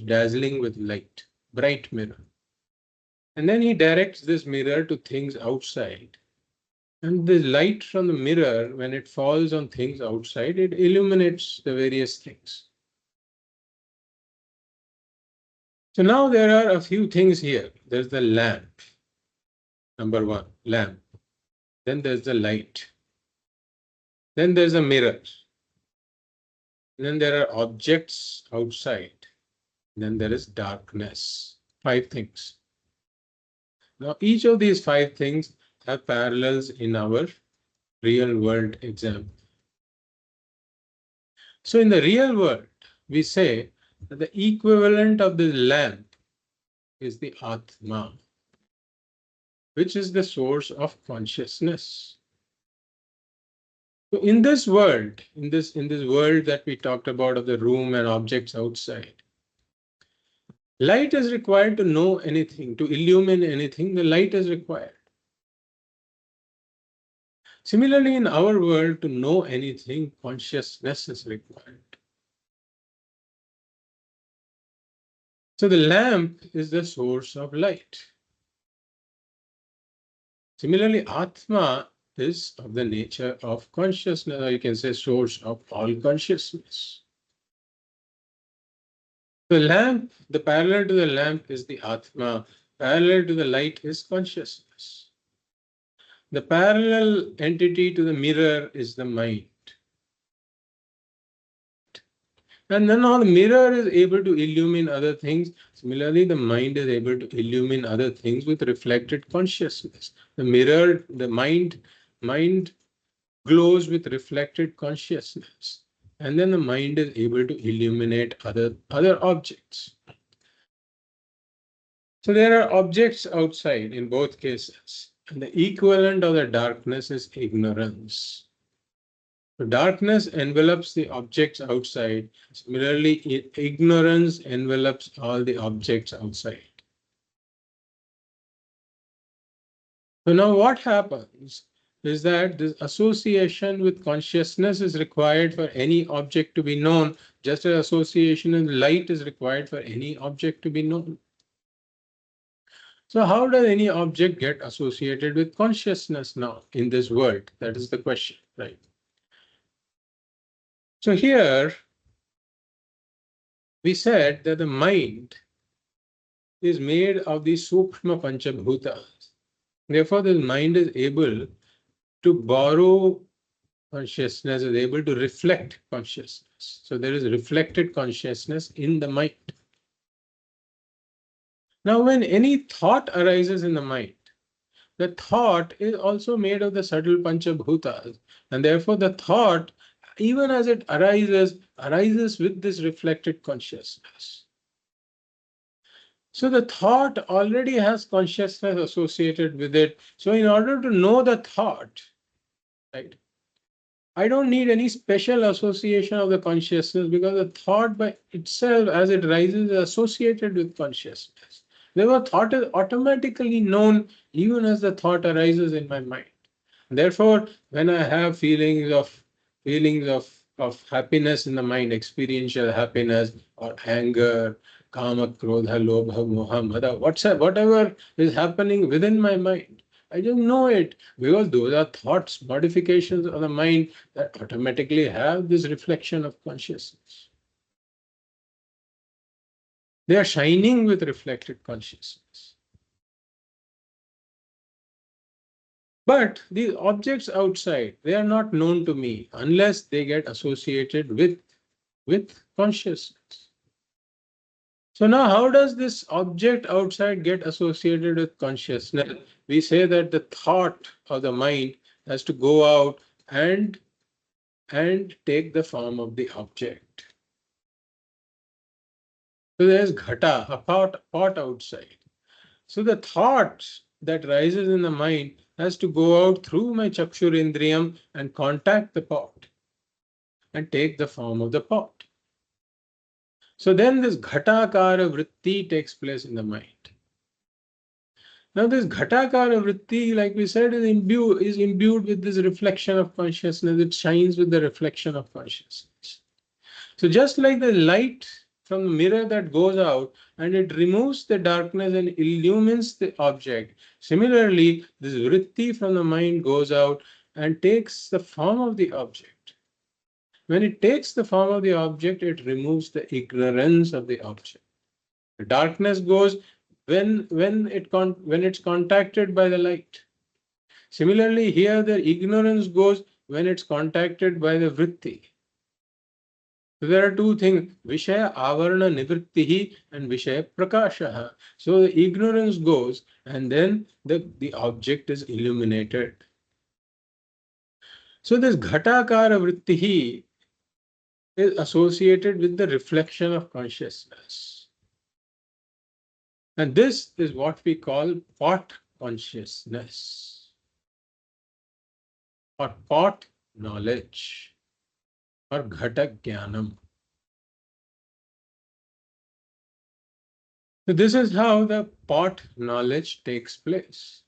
dazzling with light, bright mirror. And then he directs this mirror to things outside. And the light from the mirror, when it falls on things outside, it illuminates the various things. So now there are a few things here. There's the lamp, number one, lamp. Then there's the light. Then there's a mirror. Then there are objects outside. Then there is darkness. 5 things. Now each of these 5 things have parallels in our real world example. So in the real world, we say that the equivalent of the lamp is the Atma, which is the source of consciousness. So in this world, in this world that we talked about of the room and objects outside, light is required to know anything, to illumine anything, the light is required. Similarly, in our world, to know anything, consciousness is required. So the lamp is the source of light. Similarly, Atma is of the nature of consciousness, or you can say source of all consciousness. The lamp, the parallel to the lamp is the Atma, parallel to the light is consciousness. The parallel entity to the mirror is the mind. And then now the mirror is able to illumine other things. Similarly, the mind is able to illumine other things with reflected consciousness. The mirror, the mind glows with reflected consciousness. And then the mind is able to illuminate other objects. So there are objects outside in both cases. And the equivalent of the darkness is ignorance. So darkness envelops the objects outside. Similarly, ignorance envelops all the objects outside. So now what happens is that this association with consciousness is required for any object to be known, just as association with light is required for any object to be known. So how does any object get associated with consciousness now in this world? That is the question, right? So here we said that the mind is made of the Sukshma Panchabhutas. Therefore, the mind is able to borrow consciousness, is able to reflect consciousness. So there is reflected consciousness in the mind. Now, when any thought arises in the mind, the thought is also made of the subtle Panchabhutas. And therefore, the thought, even as it arises with this reflected consciousness. So the thought already has consciousness associated with it. So in order to know the thought, right, I don't need any special association of the consciousness because the thought by itself, as it rises, is associated with consciousness. Therefore, thought is automatically known even as the thought arises in my mind. Therefore, when I have feelings of happiness in the mind, experiential happiness or anger, kama, krodha, lobha, moha, mada, whatever is happening within my mind, I just know it because those are thoughts, modifications of the mind that automatically have this reflection of consciousness. They are shining with reflected consciousness. But these objects outside, they are not known to me unless they get associated with consciousness. So now how does this object outside get associated with consciousness? We say that the thought of the mind has to go out and take the form of the object. So there's ghata, a pot outside. So the thought that rises in the mind has to go out through my chakshurindriyam and contact the pot and take the form of the pot. So then this ghatakara vritti takes place in the mind. Now this ghatakara vritti, like we said, is imbued with this reflection of consciousness. It shines with the reflection of consciousness. So just like the light from the mirror that goes out and it removes the darkness and illumines the object, similarly, this vritti from the mind goes out and takes the form of the object. When it takes the form of the object, it removes the ignorance of the object. The darkness goes when it's contacted by the light. Similarly, here the ignorance goes when it's contacted by the vritti. So there are two things, Vishaya Avarana Nivrittihi and Vishaya Prakashaha. So the ignorance goes and then the object is illuminated. So this Ghatakara Vrittihi is associated with the reflection of consciousness. And this is what we call pot consciousness or pot knowledge or Ghata Jnanam. So this is how the pot knowledge takes place.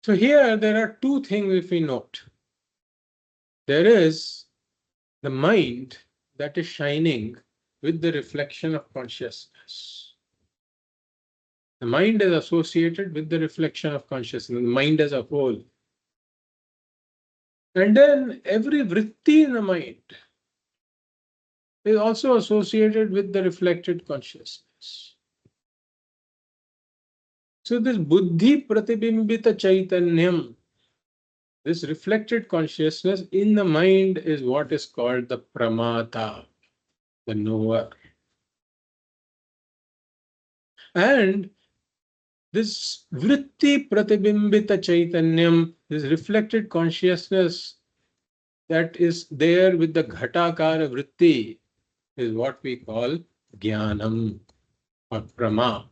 So here there are two things if we note. There is the mind that is shining with the reflection of consciousness. The mind is associated with the reflection of consciousness, the mind as a whole. And then every vritti in the mind is also associated with the reflected consciousness. So this buddhi pratibimbita chaitanyam, this reflected consciousness in the mind is what is called the pramata, the knower. And this vritti pratibimbita chaitanyam, this reflected consciousness that is there with the ghatakara vritti is what we call jnanam or prama.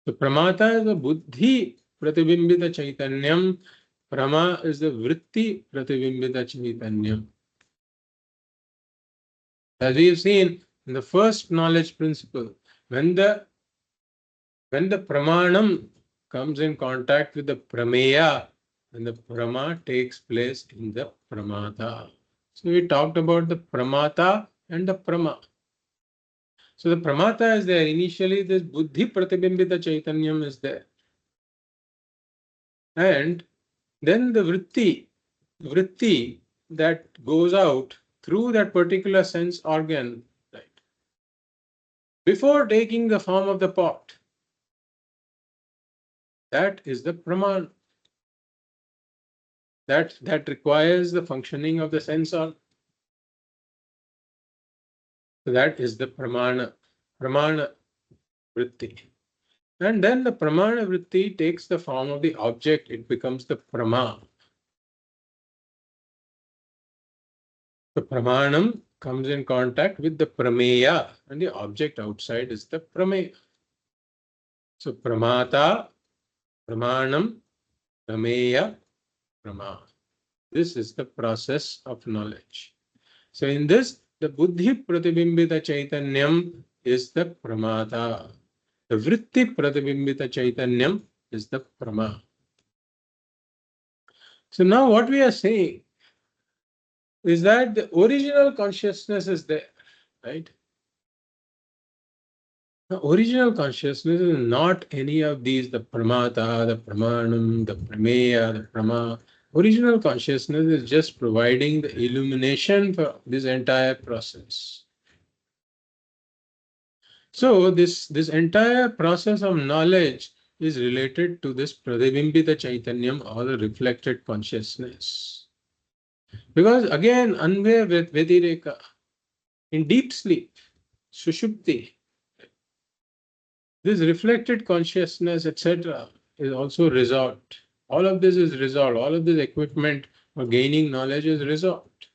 So pramata is the buddhi pratibimbita chaitanyam, prama is the vritti pratibimbita chaitanyam. As we have seen in the first knowledge principle, when the pramanam comes in contact with the prameya, and the prama takes place in the pramata. So we talked about the pramata and the prama. So the pramata is there. Initially, this buddhi pratibimbita chaitanyam is there. And then the vritti that goes out through that particular sense organ, right, before taking the form of the pot, that is the praman. That requires the functioning of the sense organ. So that is the pramana vritti. And then the pramana vritti takes the form of the object, it becomes the prama. The pramanam comes in contact with the prameya, and the object outside is the prameya. So pramata, pramanam, prameya, prama. This is the process of knowledge. So in this, the buddhi pratibimbita chaitanyam is the pramata. The vritti pratibimbita chaitanyam is the prama. So now what we are saying is that the original consciousness is there, right? The original consciousness is not any of these, the pramata, the pramanam, the prameya, the prama. Original consciousness is just providing the illumination for this entire process. So this entire process of knowledge is related to this pratibimbita chaitanyam or the reflected consciousness. Because again, anvaya vedireka, in deep sleep, sushupti, this reflected consciousness, etc., is also resolved. All of this is resolved. All of this equipment for gaining knowledge is resolved.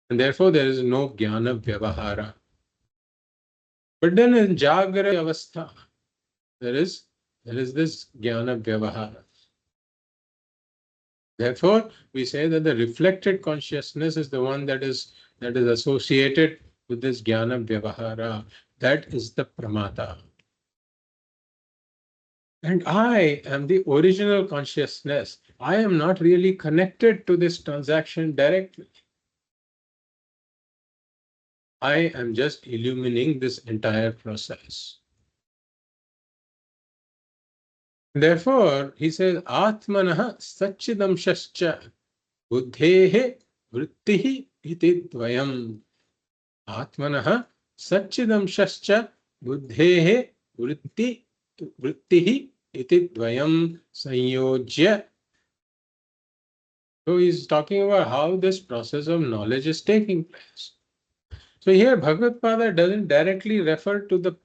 And therefore, there is no jnana vyavahara. But then in Jagra Avastha, there is this jnana vyavahara. Therefore, we say that the reflected consciousness is the one that is associated with this jnana vyavahara. That is the pramata. And I am the original consciousness. I am not really connected to this transaction directly. I am just illumining this entire process. Therefore, he says, Atmanah Sat-Cit-Ananda Buddhehe Vrittihi iti dvayam. Atmanah Sat-Cit-Ananda Buddhehe Vrittihi iti dvayam sanyojya. So he's talking about how this process of knowledge is taking place. So here Bhagavad Pada doesn't directly refer to the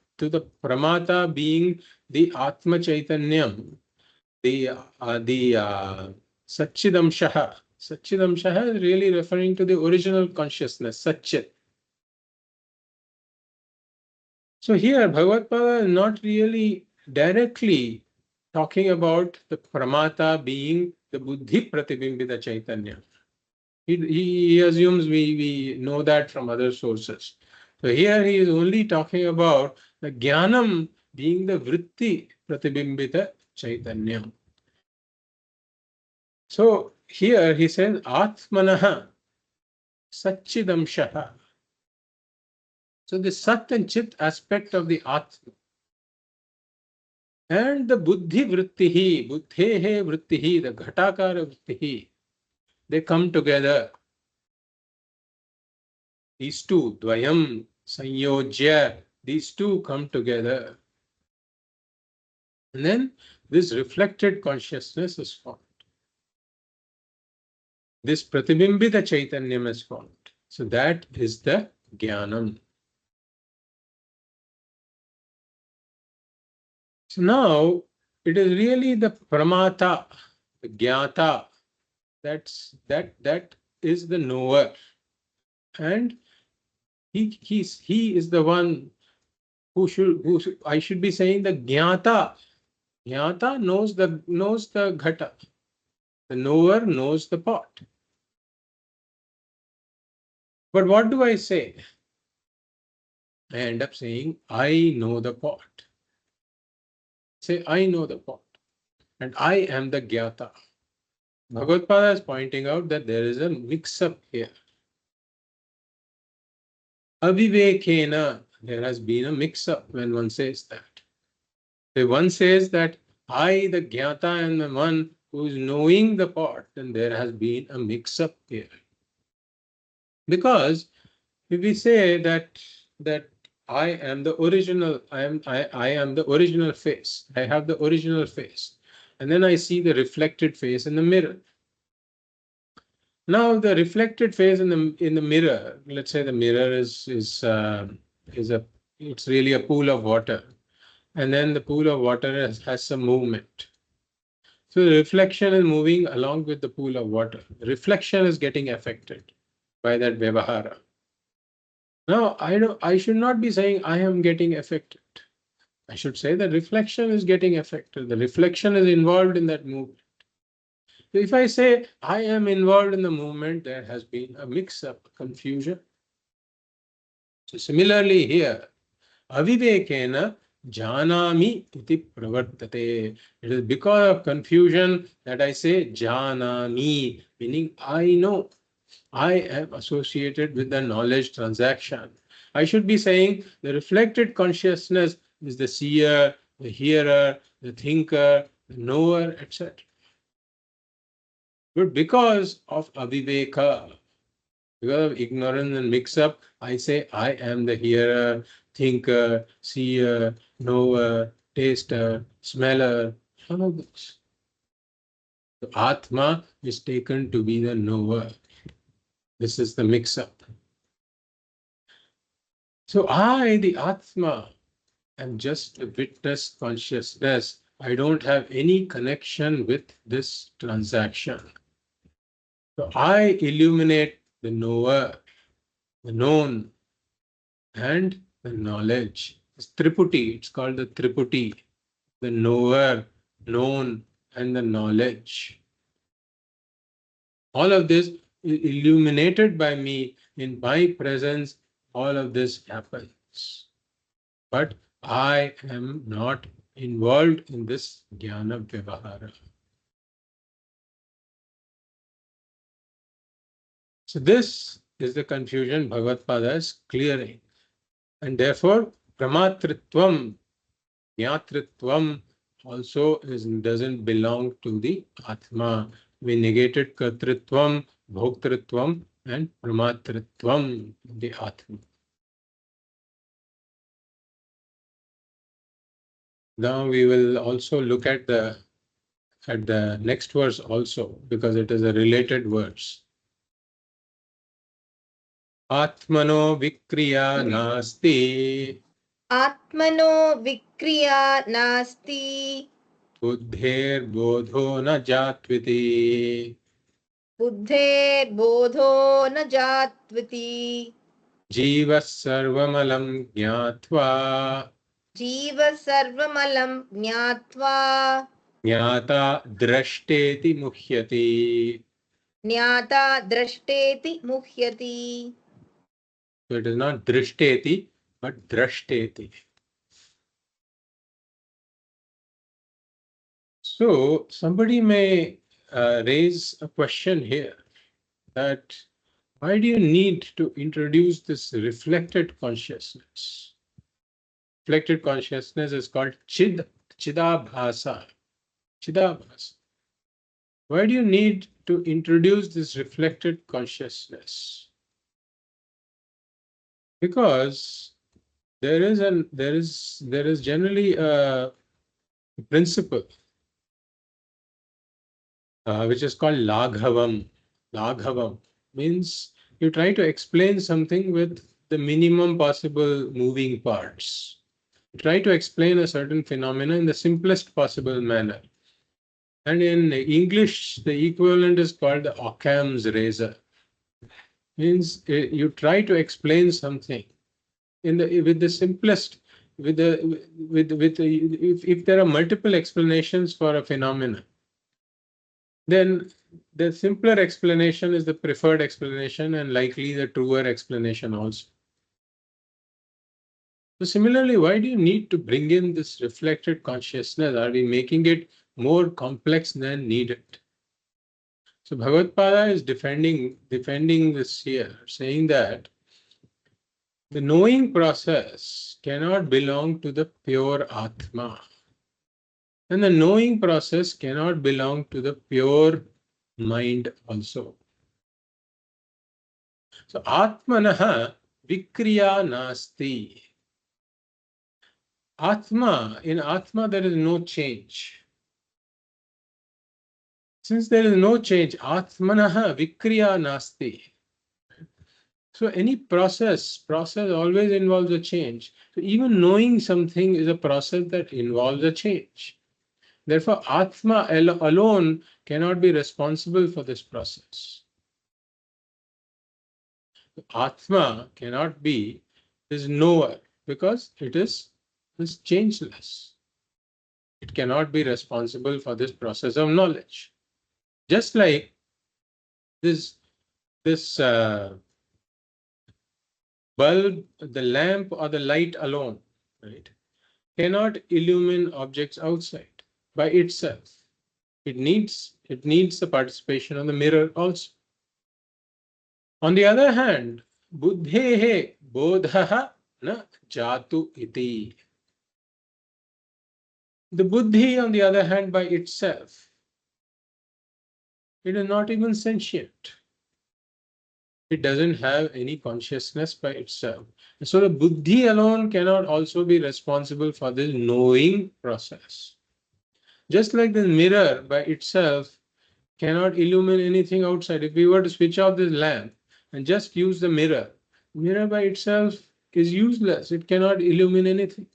pramata being the Atma Chaitanyam, the Satchidamshaha. Satchidamshaha is really referring to the original consciousness, Satchit. So here Bhagavad Pada is not really directly talking about the pramata being the buddhi pratibimbita Chaitanya. He assumes we know that from other sources. So here he is only talking about the jnanam being the vritti pratibimbita chaitanyam. So here he says atmanaha satchidamshaha. So the Sat and Chit aspect of the Atma and the buddhi vrittihi, buddhehe vrittihi, the ghatakara vrittihi, they come together. These two, dvayam, sanyojya, these two come together. And then this reflected consciousness is formed. This Pratibimbita Chaitanyam is formed. So that is the Jnanam. So now it is really the Pramata, the Jnata, that is the knower. And he is the one who I should be saying the Jnata. Jnata knows the ghata. The knower knows the pot. But what do I say? I end up saying, I know the pot. Say, I know the pot. And I am the Jnata. Bhagavad is pointing out that there is a mix-up here. Avivekena, there has been a mix-up when one says that. If one says that I, the Jnata, am the one who is knowing the pot, then there has been a mix-up here. Because if we say that I am the original, I am the original face, I have the original face, and then I see the reflected face in the mirror. Now the reflected face in the mirror, let's say the mirror is it's really a pool of water, and then the pool of water has some movement. So the reflection is moving along with the pool of water. The reflection is getting affected by that vyavahara. Now, I should not be saying I am getting affected. I should say the reflection is getting affected. The reflection is involved in that movement. So if I say I am involved in the movement, there has been a mix-up, confusion. So similarly here, avivekena janami iti pravartate. It is because of confusion that I say janami, meaning I know. I am associated with the knowledge transaction. I should be saying the reflected consciousness is the seer, the hearer, the thinker, the knower, etc. But because of aviveka, because of ignorance and mix-up, I say I am the hearer, thinker, seer, knower, taster, smeller, all of this. The Atma is taken to be the knower. This is the mix-up. So I, the Atma, am just a witness consciousness. I don't have any connection with this transaction. So I illuminate the knower, the known, and the knowledge. It's Triputi, it's called the Triputi, the knower, known, and the knowledge. All of this is illuminated by me. In my presence, all of this happens. But I am not involved in this jnana vyavahara. So this is the confusion Bhagavad Pada is clearing. And therefore, pramatritvam, jnatritvam also doesn't belong to the Atma. We negated kartritvam, bhoktritvam, and pramatritvam in the Atma. Now we will also look at the next verse also, because it is a related verse. Atmano vikriya nasti. आत्मनो विक्रिया नास्ति बुद्धेर्बोधो न जात्विति. बुद्धेर्बोधो न जात्विति जीवः सर्वमलं ज्ञात्वा जीवः सर्वमलं ज्ञात्वा ज्ञाता द्रष्टेति मुह्यति. ज्ञाता द्रष्टेति मुह्यति. So it is not drishteti, but drashteti. So somebody may raise a question here that Why do you need to introduce this reflected consciousness? Reflected consciousness is called Chidabhasa. Chidabhasa. Why do you need to introduce this reflected consciousness? Because there is generally a principle which is called Laghavam. Laghavam means you try to explain something with the minimum possible moving parts. You try to explain a certain phenomena in the simplest possible manner. And in English, the equivalent is called the Occam's razor. Means you try to explain something with the simplest, if there are multiple explanations for a phenomenon, then the simpler explanation is the preferred explanation and likely the truer explanation also. So similarly, why do you need to bring in this reflected consciousness? Are we making it more complex than needed? So Bhagavad is defending this here, saying that the knowing process cannot belong to the pure Atma. And the knowing process cannot belong to the pure mind also. So Atmanaha Vikriya Nasti. In Atma there is no change. Since there is no change, Atmanaha Vikriya Nasti. So any process always involves a change. So even knowing something is a process that involves a change. Therefore, Atma alone cannot be responsible for this process. Atma cannot be this knower because it is changeless. It cannot be responsible for this process of knowledge. Just like this bulb, the lamp or the light alone, right, cannot illumine objects outside by itself. It needs the participation of the mirror also. On the other hand, buddhehe bodhaha na jatu iti. The buddhi, on the other hand, by itself, it is not even sentient. It doesn't have any consciousness by itself. So the buddhi alone cannot also be responsible for this knowing process. Just like the mirror by itself cannot illumine anything outside. If we were to switch off this lamp and just use the mirror by itself is useless. It cannot illumine anything.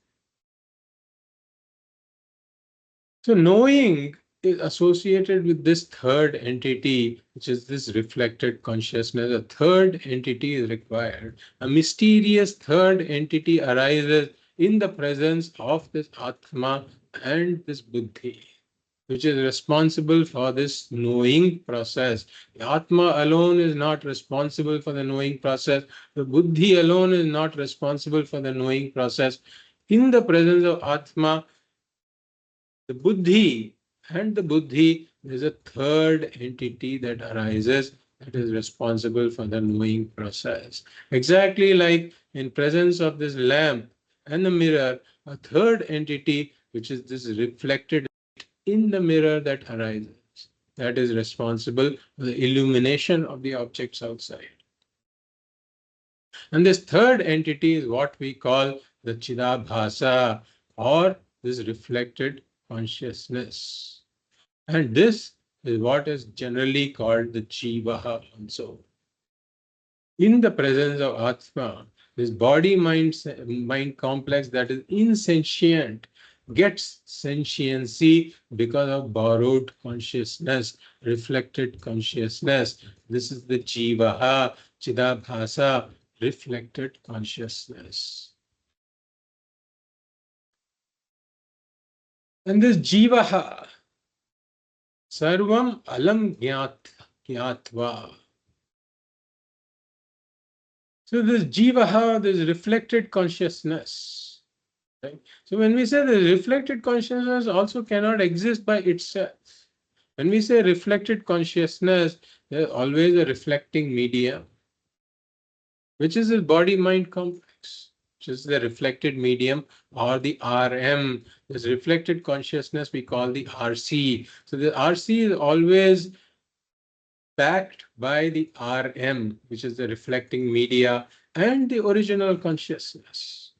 So knowing is associated with this third entity, which is this reflected consciousness. A third entity is required. A mysterious third entity arises in the presence of this Atma and this Buddhi, which is responsible for this knowing process. The Atma alone is not responsible for the knowing process. The Buddhi alone is not responsible for the knowing process. In the presence of Atma, the Buddhi and the Buddhi, there is a third entity that arises that is responsible for the knowing process. Exactly like in presence of this lamp and the mirror, a third entity, which is this reflected in the mirror that arises, that is responsible for the illumination of the objects outside. And this third entity is what we call the Chidabhasa, or this reflected consciousness. And this is what is generally called the Jiva also. In the presence of Atma, this body-mind complex that is insentient gets sentiency because of borrowed consciousness, reflected consciousness. This is the Jiva, Chidabhasa, reflected consciousness. And this Jiva, Sarvam Alam Gyatva. So this Jiva, this reflected consciousness. Right? So when we say the reflected consciousness also cannot exist by itself. When we say reflected consciousness, there is always a reflecting medium. which is the body-mind complex, which is the reflected medium or the RM. This reflected consciousness we call the RC. So the RC is always backed by the RM, which is the reflecting media and the original consciousness.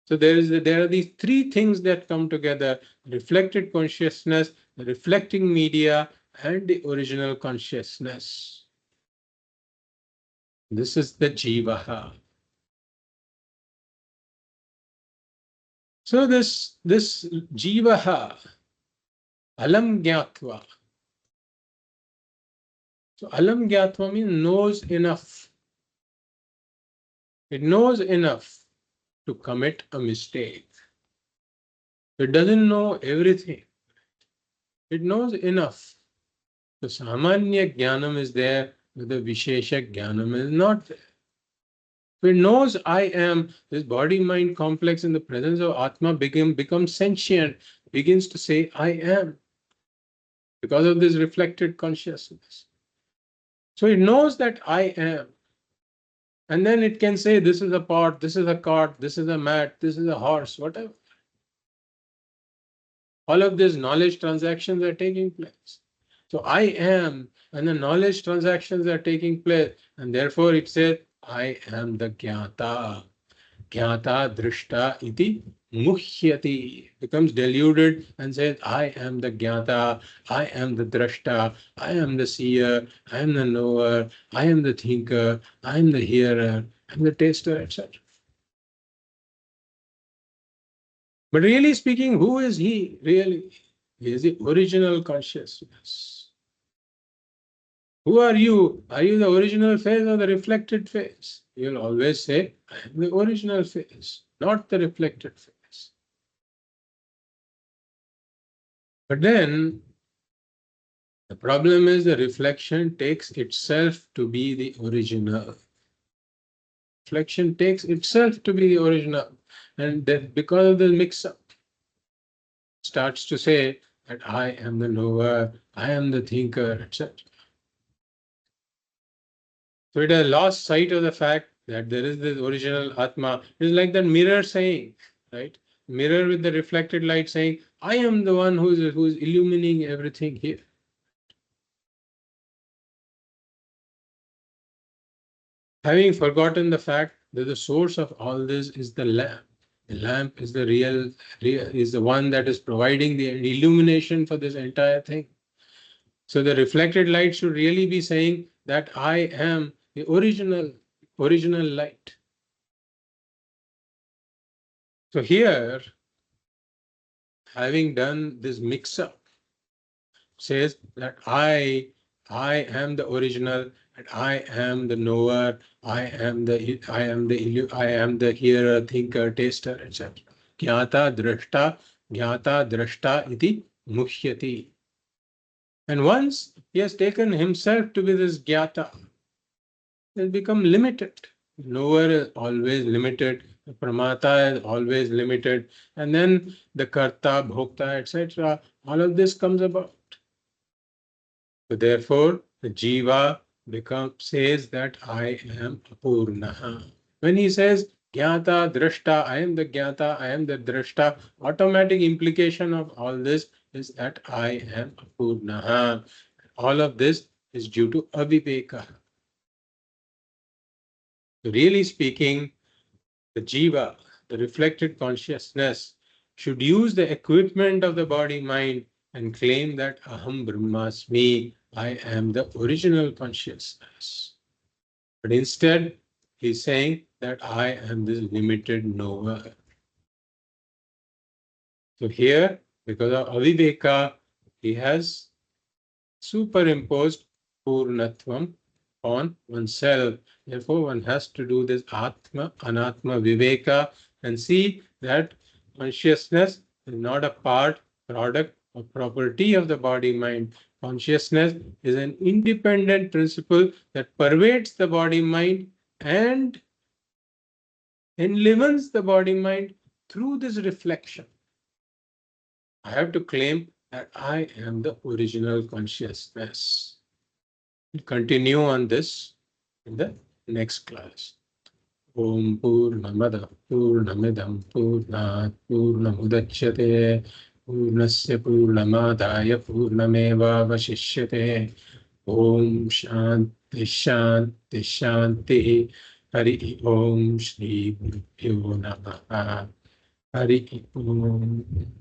So there are these three things that come together: reflected consciousness, the reflecting media, and the original consciousness. This is the Jiva. So this Jiva, alam gyatva. So alam gyatva means knows enough. It knows enough to commit a mistake. It doesn't know everything. It knows enough. The samanya jnanam is there, but the vishesha jnanam is not there. If it knows I am, this body-mind complex in the presence of Atma becomes sentient, begins to say I am, because of this reflected consciousness. So it knows that I am. And then it can say this is a pot, this is a cart, this is a mat, this is a horse, whatever. All of these knowledge transactions are taking place. So I am, and the knowledge transactions are taking place, and therefore it says, I am the Jnata. Jnata drishta iti muhyati. Becomes deluded and says, I am the Jnata, I am the drashta, I am the seer, I am the knower, I am the thinker, I am the hearer, I am the taster, etc. But really speaking, who is he really? He is the original consciousness. Who are you? Are you the original phase or the reflected phase? You'll always say, I am the original phase, not the reflected phase. But then the problem is the reflection takes itself to be the original. Reflection takes itself to be the original. And then because of the mix-up, starts to say that I am the knower, I am the thinker, etc. So it has lost sight of the fact that there is this original Atma. It's like that mirror saying, right? Mirror with the reflected light saying, I am the one who's illuminating everything here. Having forgotten the fact that the source of all this is the lamp. The lamp is the real is the one that is providing the illumination for this entire thing. So the reflected light should really be saying that I am the original light. So here, having done this mix-up, says that I am the original, and I am the knower, I am the hearer, thinker, taster, etc. Jnata drashta iti muhyati. And once he has taken himself to be this jnata, he has become limited. Knower is always limited, the pramata is always limited, and then the karta, bhokta, etc. All of this comes about. So therefore, the jiva says that I am apurnaha. When he says jnata, drashta, I am the jnata, I am the drashta, automatic implication of all this is that I am apurnaha. All of this is due to aviveka. Really speaking, the jiva, the reflected consciousness, should use the equipment of the body-mind and claim that aham brahmasmi, I am the original consciousness. But instead, he's saying that I am this limited knower. So here, because of aviveka, he has superimposed purnatvam on oneself. Therefore, one has to do this atma, anatma, viveka, and see that consciousness is not a product, or property of the body-mind. Consciousness is an independent principle that pervades the body-mind and enlivens the body-mind through this reflection. I have to claim that I am the original consciousness. We'll continue on this in the next class. Om Purnamada Purnamidam Purnat Purnamudachyate Purnasya Purnamadaya Purnameva Vashishyate. Om Shanti Shanti Shanti. Hari Om Shri Gurubhyo Namaha. Hari Om.